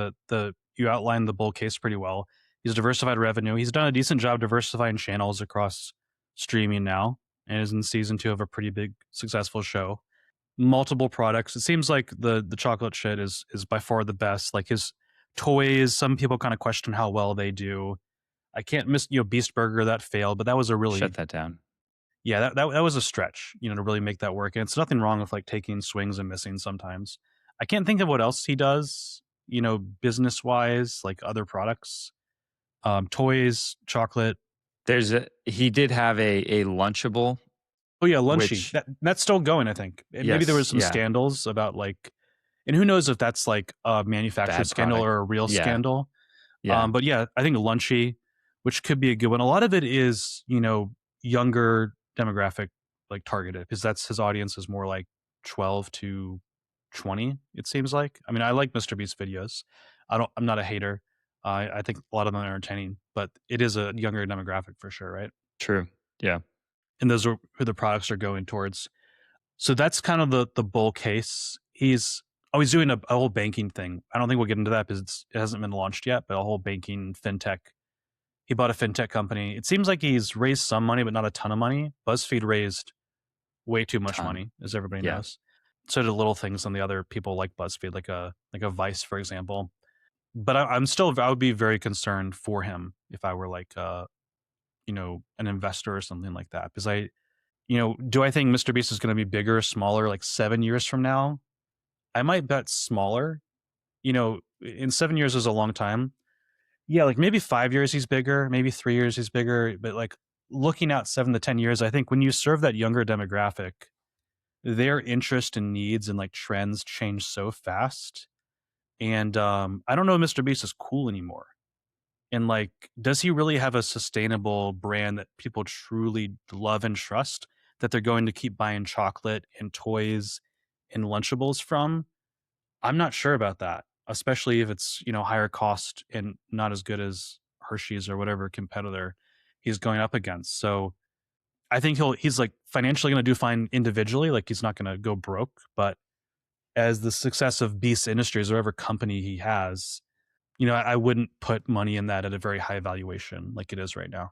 you outlined the bull case pretty well. He's diversified revenue. He's done a decent job diversifying channels across streaming now, and is in season 2 of a pretty big successful show. Multiple products. It seems like the chocolate shit is by far the best. Like, his toys, some people kind of question how well they do. I can't miss, Beast Burger, that failed, but that was a really shut that down. Yeah, that was a stretch, to really make that work. And it's nothing wrong with like taking swings and missing sometimes. I can't think of what else he does, business wise, like other products, toys, chocolate. He did have a Lunchable. Oh yeah, Lunchy. That's still going, I think. And maybe there was some scandals about like, and who knows if that's like a manufactured scandal or a real scandal. Yeah. But yeah, I think Lunchy, which could be a good one. A lot of it is, younger demographic, like targeted, because his audience is more like 12 to 20, it seems like. I mean, I like Mr. Beast videos. I'm not a hater. I think a lot of them are entertaining, but it is a younger demographic for sure, right? True. Yeah. And those are who the products are going towards. So that's kind of the bull case. He's doing a whole banking thing. I don't think we'll get into that because it hasn't been launched yet, but a whole banking fintech. He bought a fintech company. It seems like he's raised some money, but not a ton of money. BuzzFeed raised way too much money, as everybody knows. So did little things on the other people like BuzzFeed, like a Vice, for example. But I would be very concerned for him if I were like, an investor or something like that. Because do I think Mr. Beast is going to be bigger, smaller, like 7 years from now? I might bet smaller. In 7 years is a long time. Yeah, like maybe 5 years he's bigger, maybe 3 years he's bigger. But like looking out 7 to 10 years, I think when you serve that younger demographic, their interest and needs and like trends change so fast. And I don't know if Mr. Beast is cool anymore. And like, does he really have a sustainable brand that people truly love and trust, that they're going to keep buying chocolate and toys and Lunchables from? I'm not sure about that, especially if it's, higher cost and not as good as Hershey's or whatever competitor he's going up against. So I think he's like financially going to do fine individually. Like, he's not going to go broke, but as the success of Beast Industries or whatever company he has, I wouldn't put money in that at a very high valuation like it is right now.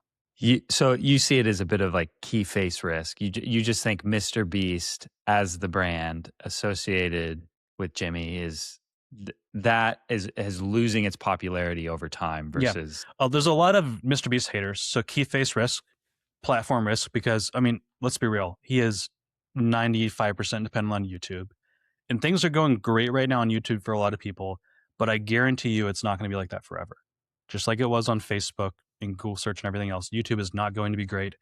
So you see it as a bit of like key face risk. You just think Mr. Beast as the brand associated with Jimmy is losing its popularity over time versus. Yeah. There's a lot of Mr. Beast haters. So key face risk, platform risk, because I mean, let's be real. He is 95% dependent on YouTube, and things are going great right now on YouTube for a lot of people. But I guarantee you it's not going to be like that forever. Just like it was on Facebook and Google search and everything else. YouTube is not going to be great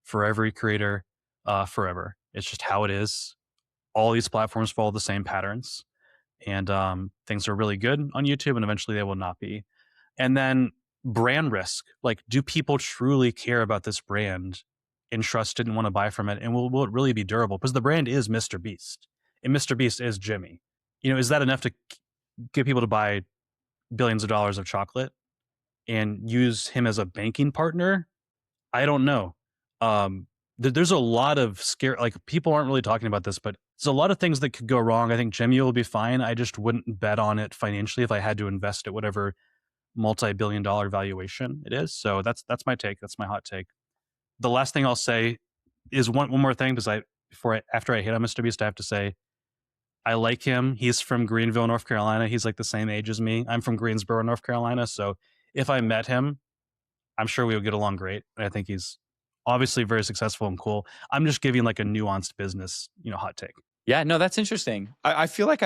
for every creator forever. It's just how it is. All these platforms follow the same patterns. And things are really good on YouTube, and eventually they will not be. And then brand risk. Like, do people truly care about this brand and trust it and want to buy from it? And will it really be durable? Because the brand is Mr. Beast. And Mr. Beast is Jimmy. Is that enough to get people to buy billions of dollars of chocolate and use him as a banking partner? I don't know. There's a lot of like, people aren't really talking about this, but there's a lot of things that could go wrong. I think Jimmy will be fine. I just wouldn't bet on it financially if I had to invest at whatever multi-billion-dollar valuation it is. So that's my take. That's my hot take. The last thing I'll say is one more thing, because after I hit on Mr. Beast, I have to say I like him. He's from Greenville, North Carolina. He's like the same age as me. I'm from Greensboro, North Carolina. So if I met him, I'm sure we would get along great. And I think he's obviously very successful and cool. I'm just giving like a nuanced business, hot take. Yeah, no, that's interesting. I feel like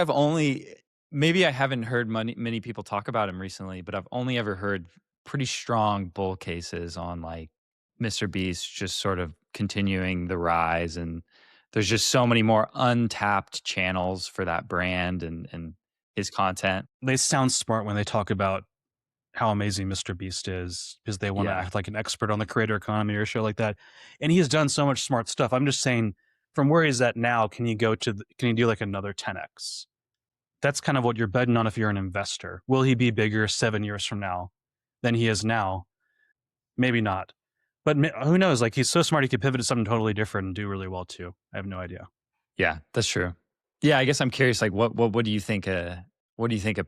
maybe I haven't heard many people talk about him recently, but I've only ever heard pretty strong bull cases on like Mr. Beast just sort of continuing the rise, and there's just so many more untapped channels for that brand and his content. They sound smart when they talk about how amazing Mr. Beast is, because they want to act like an expert on the creator economy or a show like that. And he has done so much smart stuff. I'm just saying, from where he's at now, can you do like another 10x? That's kind of what you're betting on if you're an investor. Will he be bigger 7 years from now than he is now? Maybe not. But who knows? Like, he's so smart, he could pivot to something totally different and do really well too. I have no idea. Yeah, that's true. Yeah, I guess I'm curious, like, what do you think a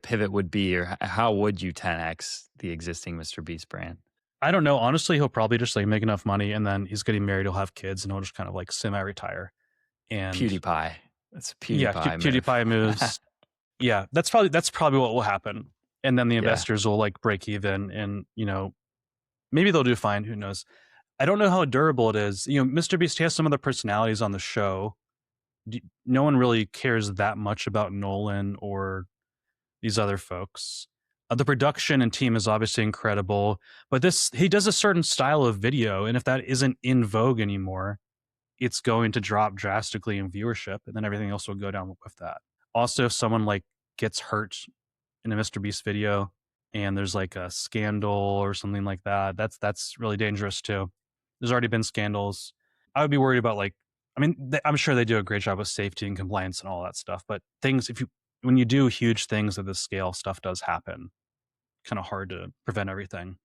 pivot would be, or how would you 10x the existing Mr. Beast brand? I don't know. Honestly, he'll probably just like make enough money, and then he's getting married, he'll have kids, and he'll just kind of like semi-retire. And PewDiePie. That's PewDiePie. Yeah, PewDiePie moves. Yeah, that's probably what will happen. And then the investors will like break even, and maybe they'll do fine. Who knows? I don't know how durable it is. Mr. Beast has some of the personalities on the show. No one really cares that much about Nolan or these other folks. The production and team is obviously incredible, but he does a certain style of video, and if that isn't in vogue anymore, it's going to drop drastically in viewership, and then everything else will go down with that. Also, if someone like gets hurt in a Mr. Beast video and there's like a scandal or something like that, that's really dangerous too. There's already been scandals. I would be worried about I'm sure they do a great job with safety and compliance and all that stuff, but when you do huge things at this scale, stuff does happen. Kind of hard to prevent everything.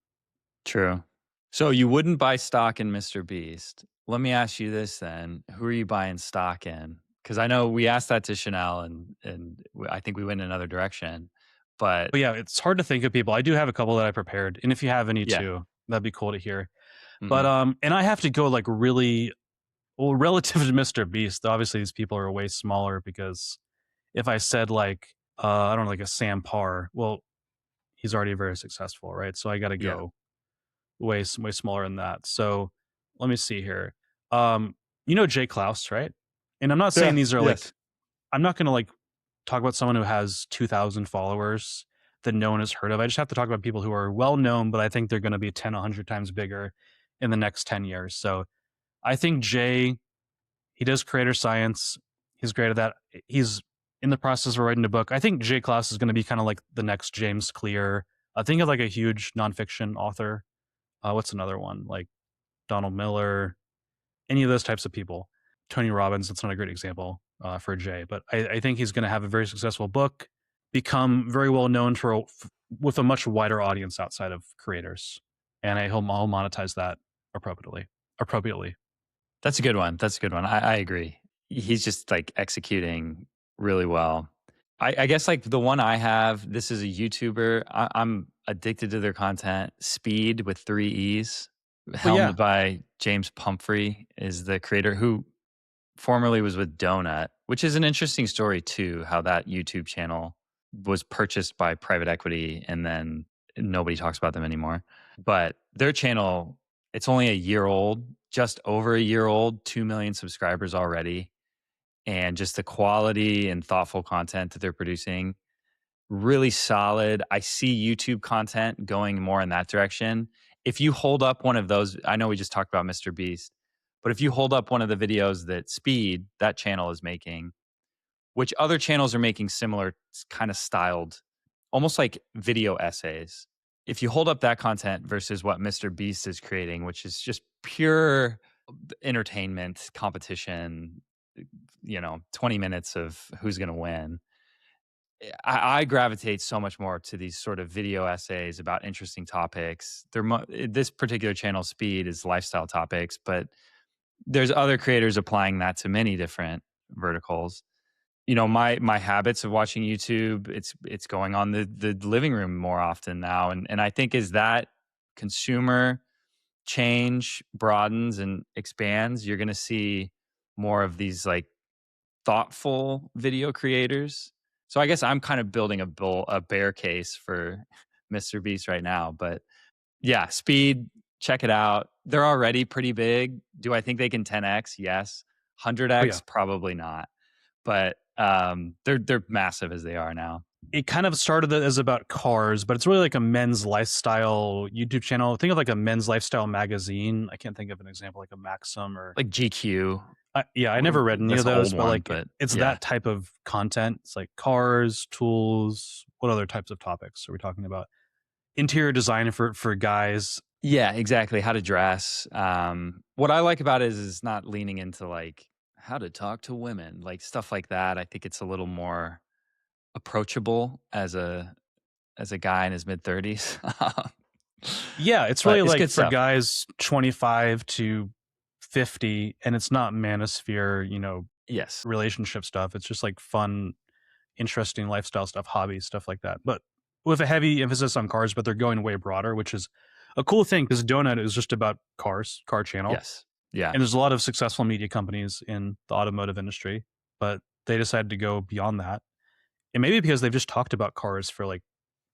True. So you wouldn't buy stock in Mr. Beast. Let me ask you this then. Who are you buying stock in? Because I know we asked that to Chenell, and I think we went in another direction. But yeah, it's hard to think of people. I do have a couple that I prepared. And if you have any too, that'd be cool to hear. Mm-hmm. But and I have to go like really, well, relative to Mr. Beast, obviously these people are way smaller, because if I said like, I don't know, like a Sam Parr, well, he's already very successful, right? So I got to go way smaller than that. So let me see here. Jay Klaus, right? And I'm not saying these are like, I'm not going to like talk about someone who has 2,000 followers that no one has heard of. I just have to talk about people who are well known, but I think they're going to be 10, 100 times bigger in the next 10 years. So I think Jay, he does creator science. He's great at that. He's in the process of writing a book. I think Jay Klaus is going to be kind of like the next James Clear. I think of like a huge nonfiction author. What's another one? Like Donald Miller, any of those types of people. Tony Robbins, that's not a great example for Jay, but I think he's going to have a very successful book, become very well known with a much wider audience outside of creators, and he'll monetize that appropriately. That's a good one. I agree. He's just like executing really well. I guess like the one I have, this is a YouTuber. I'm addicted to their content. Speed with 3 E's, helmed by James Pumphrey, is the creator, who formerly was with Donut, which is an interesting story too, how that YouTube channel was purchased by private equity and then nobody talks about them anymore. But their channel, it's only a year old, just over a year old, 2 million subscribers already. And just the quality and thoughtful content that they're producing, really solid. I see YouTube content going more in that direction. If you hold up one of those, I know we just talked about Mr. Beast, but if you hold up one of the videos that Speed, that channel, is making, which other channels are making similar kind of styled, almost like video essays. If you hold up that content versus what Mr. Beast is creating, which is just pure entertainment competition, 20 minutes of who's going to win, I gravitate so much more to these sort of video essays about interesting topics. This particular channel, Speed, is lifestyle topics, but there's other creators applying that to many different verticals. My habits of watching YouTube, it's going on the living room more often now. And I think as that consumer change broadens and expands, you're going to see more of these like thoughtful video creators. So I guess I'm kind of building a bear case for Mr. Beast right now. But yeah, speed, check it out. They're already pretty big. Do I think they can 10x? Yes. 100x? Probably not. But they're massive as they are now. It kind of started as about cars, but it's really like a men's lifestyle YouTube channel. Think of like a men's lifestyle magazine. I can't think of an example, like a Maxim or like GQ. I never read any of those, but like it's yeah. that type of content. It's like cars, tools. What other types of topics are we talking about? Interior design for guys. Yeah, exactly. How to dress. What I like about it is not leaning into like how to talk to women, like stuff like that. I think it's a little more approachable as a guy in his mid 30s. Yeah, it's really like for stuff. guys 25 to 50, and it's not manosphere, yes, relationship stuff. It's just like fun, interesting lifestyle stuff, hobbies, stuff like that. But with a heavy emphasis on cars, but they're going way broader, which is a cool thing because Donut is just about cars, car channel. Yes. Yeah. And there's a lot of successful media companies in the automotive industry, but they decided to go beyond that. And maybe because they've just talked about cars for like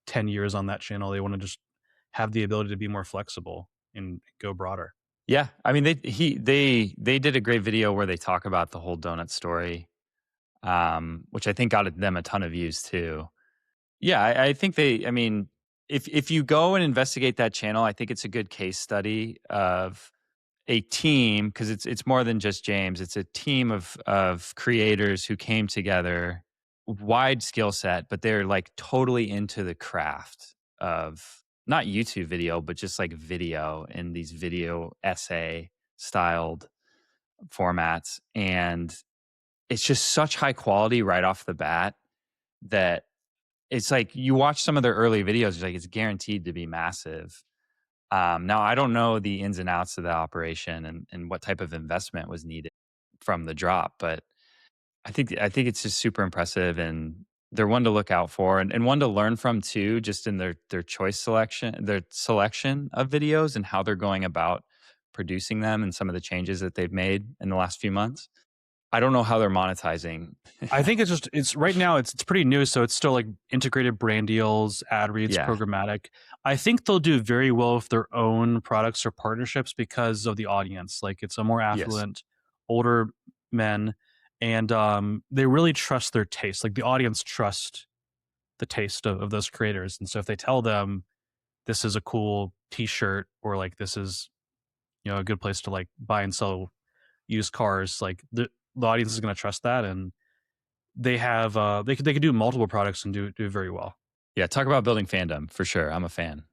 10 years on that channel, they want to just have the ability to be more flexible and go broader. Yeah. I mean, they did a great video where they talk about the whole donut story, which I think got them a ton of views too. Yeah. I think if you go and investigate that channel, I think it's a good case study of a team, because it's more than just James. It's a team of creators who came together, wide skill set, but they're like totally into the craft of not YouTube video, but just like video in these video essay styled formats. And it's just such high quality right off the bat that it's like you watch some of their early videos, it's like it's guaranteed to be massive. Now, I don't know the ins and outs of the operation and what type of investment was needed from the drop, but I think it's just super impressive, and they're one to look out for and one to learn from too, just in their selection of videos and how they're going about producing them and some of the changes that they've made in the last few months. I don't know how they're monetizing. I think it's right now it's pretty new, so it's still like integrated brand deals, ad reads, programmatic. I think they'll do very well with their own products or partnerships because of the audience. Like it's a more affluent, older men, and they really trust their taste. Like the audience trust the taste of those creators, and so if they tell them this is a cool T-shirt or like this is a good place to like buy and sell used cars, like the audience is going to trust that, and they have they could do multiple products and do very well. Yeah, talk about building fandom for sure. I'm a fan.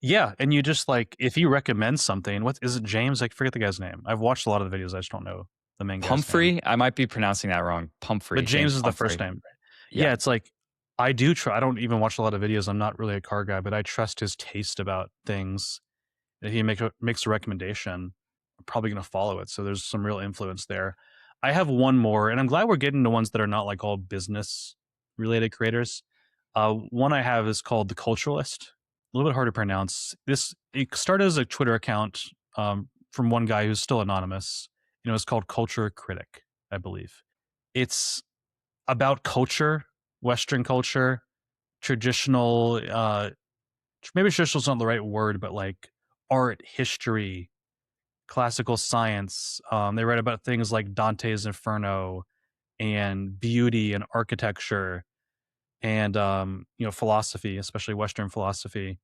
Yeah, and you just like if you recommend something, what is it, James? I forget the guy's name. I've watched a lot of the videos. I just don't know the main guy's Pumphrey. name. I might be pronouncing that wrong. Pumphrey. But James is the first name. Yeah, it's like I don't even watch a lot of videos. I'm not really a car guy, but I trust his taste about things. If he makes a recommendation, I'm probably going to follow it. So there's some real influence there. I have one more, and I'm glad we're getting to ones that are not like all business related creators. One I have is called the Culturalist. A little bit hard to pronounce. It started as a Twitter account from one guy who's still anonymous. It's called Culture Critic, I believe. It's about culture, Western culture, traditional. Maybe traditional is not the right word, but like art, history, classical science. They write about things like Dante's Inferno and beauty and architecture and philosophy, especially Western philosophy.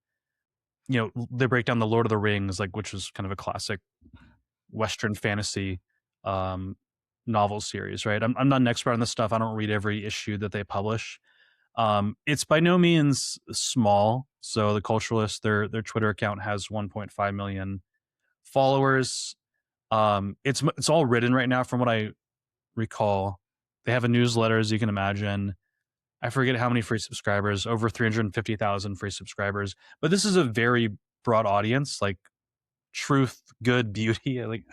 They break down the Lord of the Rings, like which is kind of a classic Western fantasy novel series, right? I'm not an expert on this stuff. I don't read every issue that they publish. It's by no means small. So the Culturalist, their Twitter account has 1.5 million followers. It's all written right now from what I recall. They have a newsletter, as you can imagine. I forget how many free subscribers, over 350,000 free subscribers. But this is a very broad audience, like truth, good, beauty. Like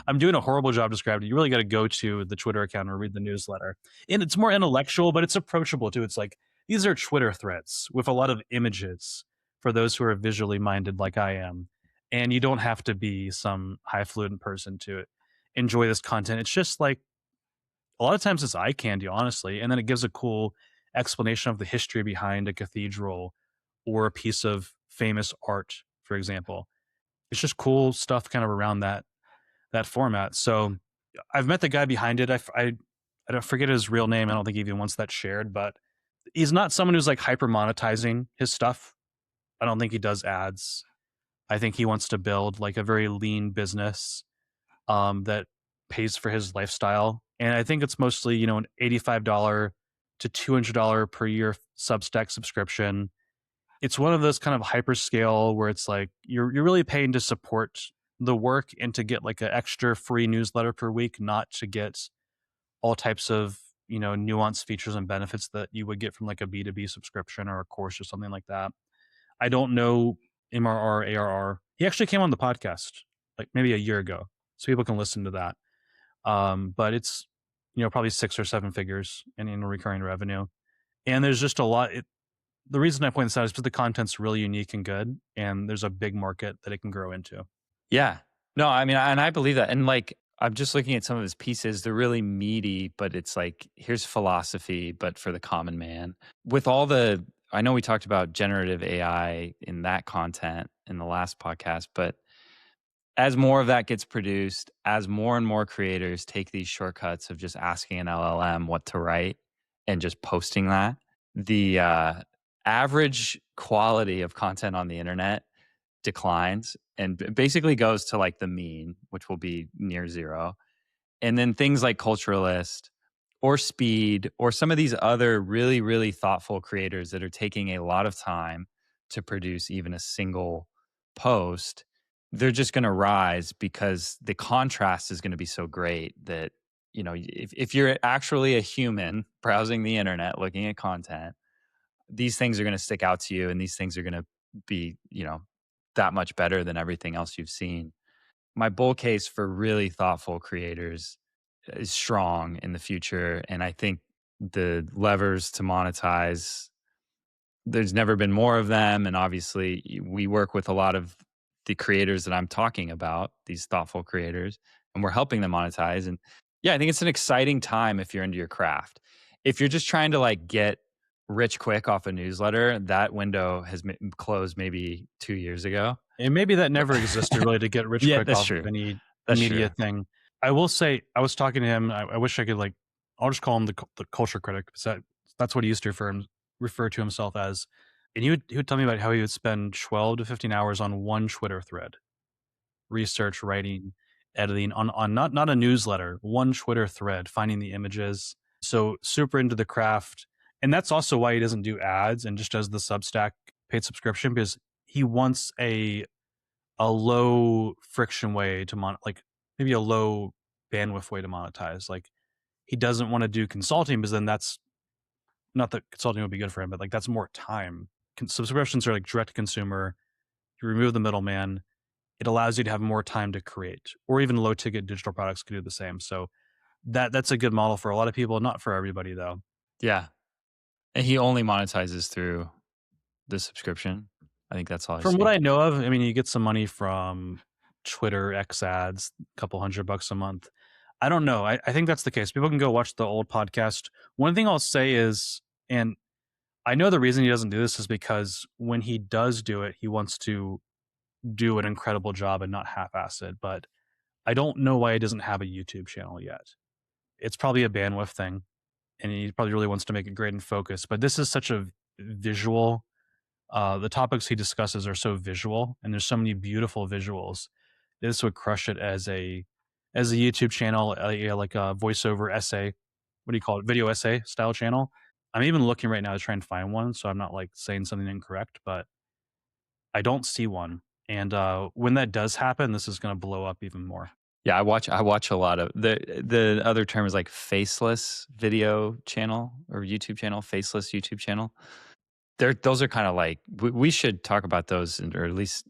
I'm doing a horrible job describing it. You really got to go to the Twitter account or read the newsletter. And it's more intellectual, but it's approachable too. It's like these are Twitter threads with a lot of images for those who are visually minded like I am. And you don't have to be some highfalutin person to enjoy this content. It's just like a lot of times it's eye candy, honestly. And then it gives a cool explanation of the history behind a cathedral or a piece of famous art, for example. It's just cool stuff kind of around that format. So I've met the guy behind it. I don't forget his real name. I don't think he even wants that shared, but he's not someone who's like hyper monetizing his stuff. I don't think he does ads. I think he wants to build like a very lean business that pays for his lifestyle. And I think it's mostly, you know, an $85 to $200 per year Substack subscription. It's one of those kind of hyperscale where it's like you're really paying to support the work and to get like an extra free newsletter per week, not to get all types of, you know, nuanced features and benefits that you would get from like a B2B subscription or a course or something like that. I don't know MRR, ARR. He actually came on the podcast like maybe a year ago, so people can listen to that. But it's, you know, probably 6 or 7 figures in recurring revenue. And there's just a lot. The reason I point this out is because the content's really unique and good, and there's a big market that it can grow into. Yeah. No, I mean, and I believe that. And like, I'm just looking at some of his pieces. They're really meaty, but it's like, here's philosophy, but for the common man. With all the, I know we talked about generative AI in that content in the last podcast, but as more of that gets produced, as more and more creators take these shortcuts of just asking an LLM what to write and just posting that, the average quality of content on the internet declines and basically goes to like the mean, which will be near zero. And then things like Culturalist or Speed or some of these other really, really thoughtful creators that are taking a lot of time to produce even a single post, they're just going to rise because the contrast is going to be so great that, you know, if you're actually a human browsing the internet, looking at content, these things are going to stick out to you and these things are going to be, you know, that much better than everything else you've seen. My bull case for really thoughtful creators is strong in the future. And I think the levers to monetize, there's never been more of them. And obviously, we work with a lot of the creators that I'm talking about, these thoughtful creators, and we're helping them monetize. And yeah, I think it's an exciting time if you're into your craft. If you're just trying to like get rich quick off a newsletter, that window has closed maybe 2 years ago. And maybe that never existed really to get rich quick off of any media thing. I will say, I was talking to him. I wish I could like, I'll just call him the culture critic because that's what he used to refer to himself as. And he would tell me about how he would spend 12 to 15 hours on one Twitter thread, research, writing, editing on not a newsletter, one Twitter thread, finding the images. So super into the craft. And that's also why he doesn't do ads and just does the Substack paid subscription, because he wants a low friction way to like maybe a low bandwidth way to monetize. Like he doesn't want to do consulting because then that's not that consulting would be good for him, but like that's more time. Subscriptions are like direct to consumer. You remove the middleman. It allows you to have more time to create, or even low ticket digital products can do the same. So that's a good model for a lot of people, not for everybody though. Yeah. And he only monetizes through the subscription. I think that's all From what I know of, I mean, you get some money from Twitter, X ads, a couple $100 a month. I don't know. I think that's the case. People can go watch the old podcast. One thing I'll say is, and I know the reason he doesn't do this is because when he does do it, he wants to do an incredible job and not half-ass it. But I don't know why he doesn't have a YouTube channel yet. It's probably a bandwidth thing, and he probably really wants to make it great and focused. But this is such a visual. The topics he discusses are so visual, and there's so many beautiful visuals. This would crush it as a YouTube channel, like a voiceover essay. What do you call it? Video essay style channel. I'm even looking right now to try and find one, so I'm not like saying something incorrect, but I don't see one. And when that does happen, this is going to blow up even more. Yeah, I watch a lot of the other term is like faceless video channel or YouTube channel, faceless YouTube channel. Those are kind of like we should talk about those, or at least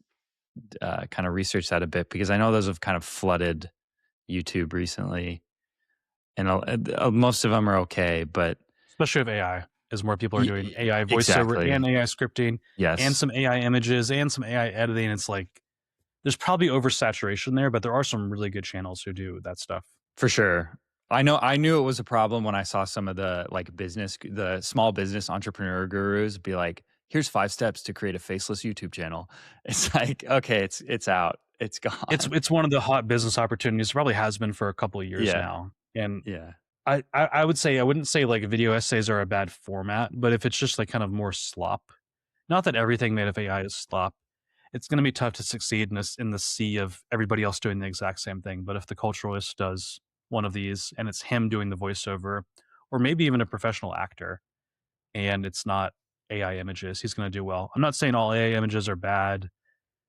kind of research that a bit, because I know those have kind of flooded YouTube recently, and most of them are okay, but especially with AI, as more people are doing AI voiceover and AI scripting, yes, and some AI images and some AI editing. It's like there's probably oversaturation there, but there are some really good channels who do that stuff. For sure. I knew it was a problem when I saw some of the the small business entrepreneur gurus be like, here's 5 steps to create a faceless YouTube channel. It's like, okay, it's out. It's gone. It's one of the hot business opportunities. It probably has been for a couple of years now. And I would say, I wouldn't say like video essays are a bad format, but if it's just like kind of more slop, not that everything made of AI is slop, it's going to be tough to succeed in the sea of everybody else doing the exact same thing. But if the Culturalist does one of these and it's him doing the voiceover, or maybe even a professional actor, and it's not AI images, he's going to do well. I'm not saying all AI images are bad.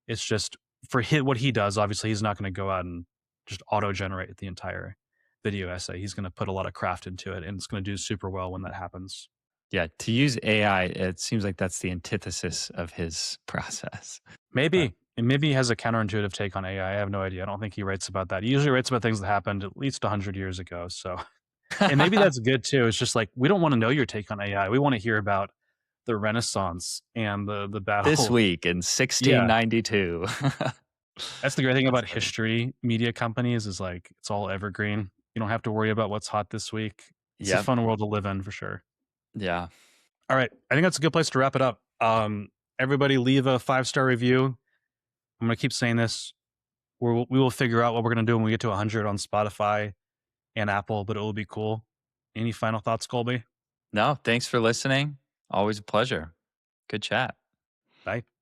It's just for what he does, obviously he's not going to go out and just auto-generate the entire video essay. He's going to put a lot of craft into it, and it's going to do super well when that happens. Yeah, to use AI, it seems like that's the antithesis of his process. Maybe. And maybe he has a counterintuitive take on AI. I have no idea. I don't think he writes about that. He usually writes about things that happened at least 100 years ago. So, and maybe that's good too. It's just like, we don't want to know your take on AI. We want to hear about the Renaissance and the battle. This week in 1692. Yeah. That's the great thing about history media companies is like, it's all evergreen. You don't have to worry about what's hot this week. It's a fun world to live in for sure. Yeah. All right. I think that's a good place to wrap it up. Everybody leave a 5-star review. I'm going to keep saying this. We will figure out what we're going to do when we get to 100 on Spotify and Apple, but it will be cool. Any final thoughts, Colby? No, thanks for listening. Always a pleasure. Good chat. Bye.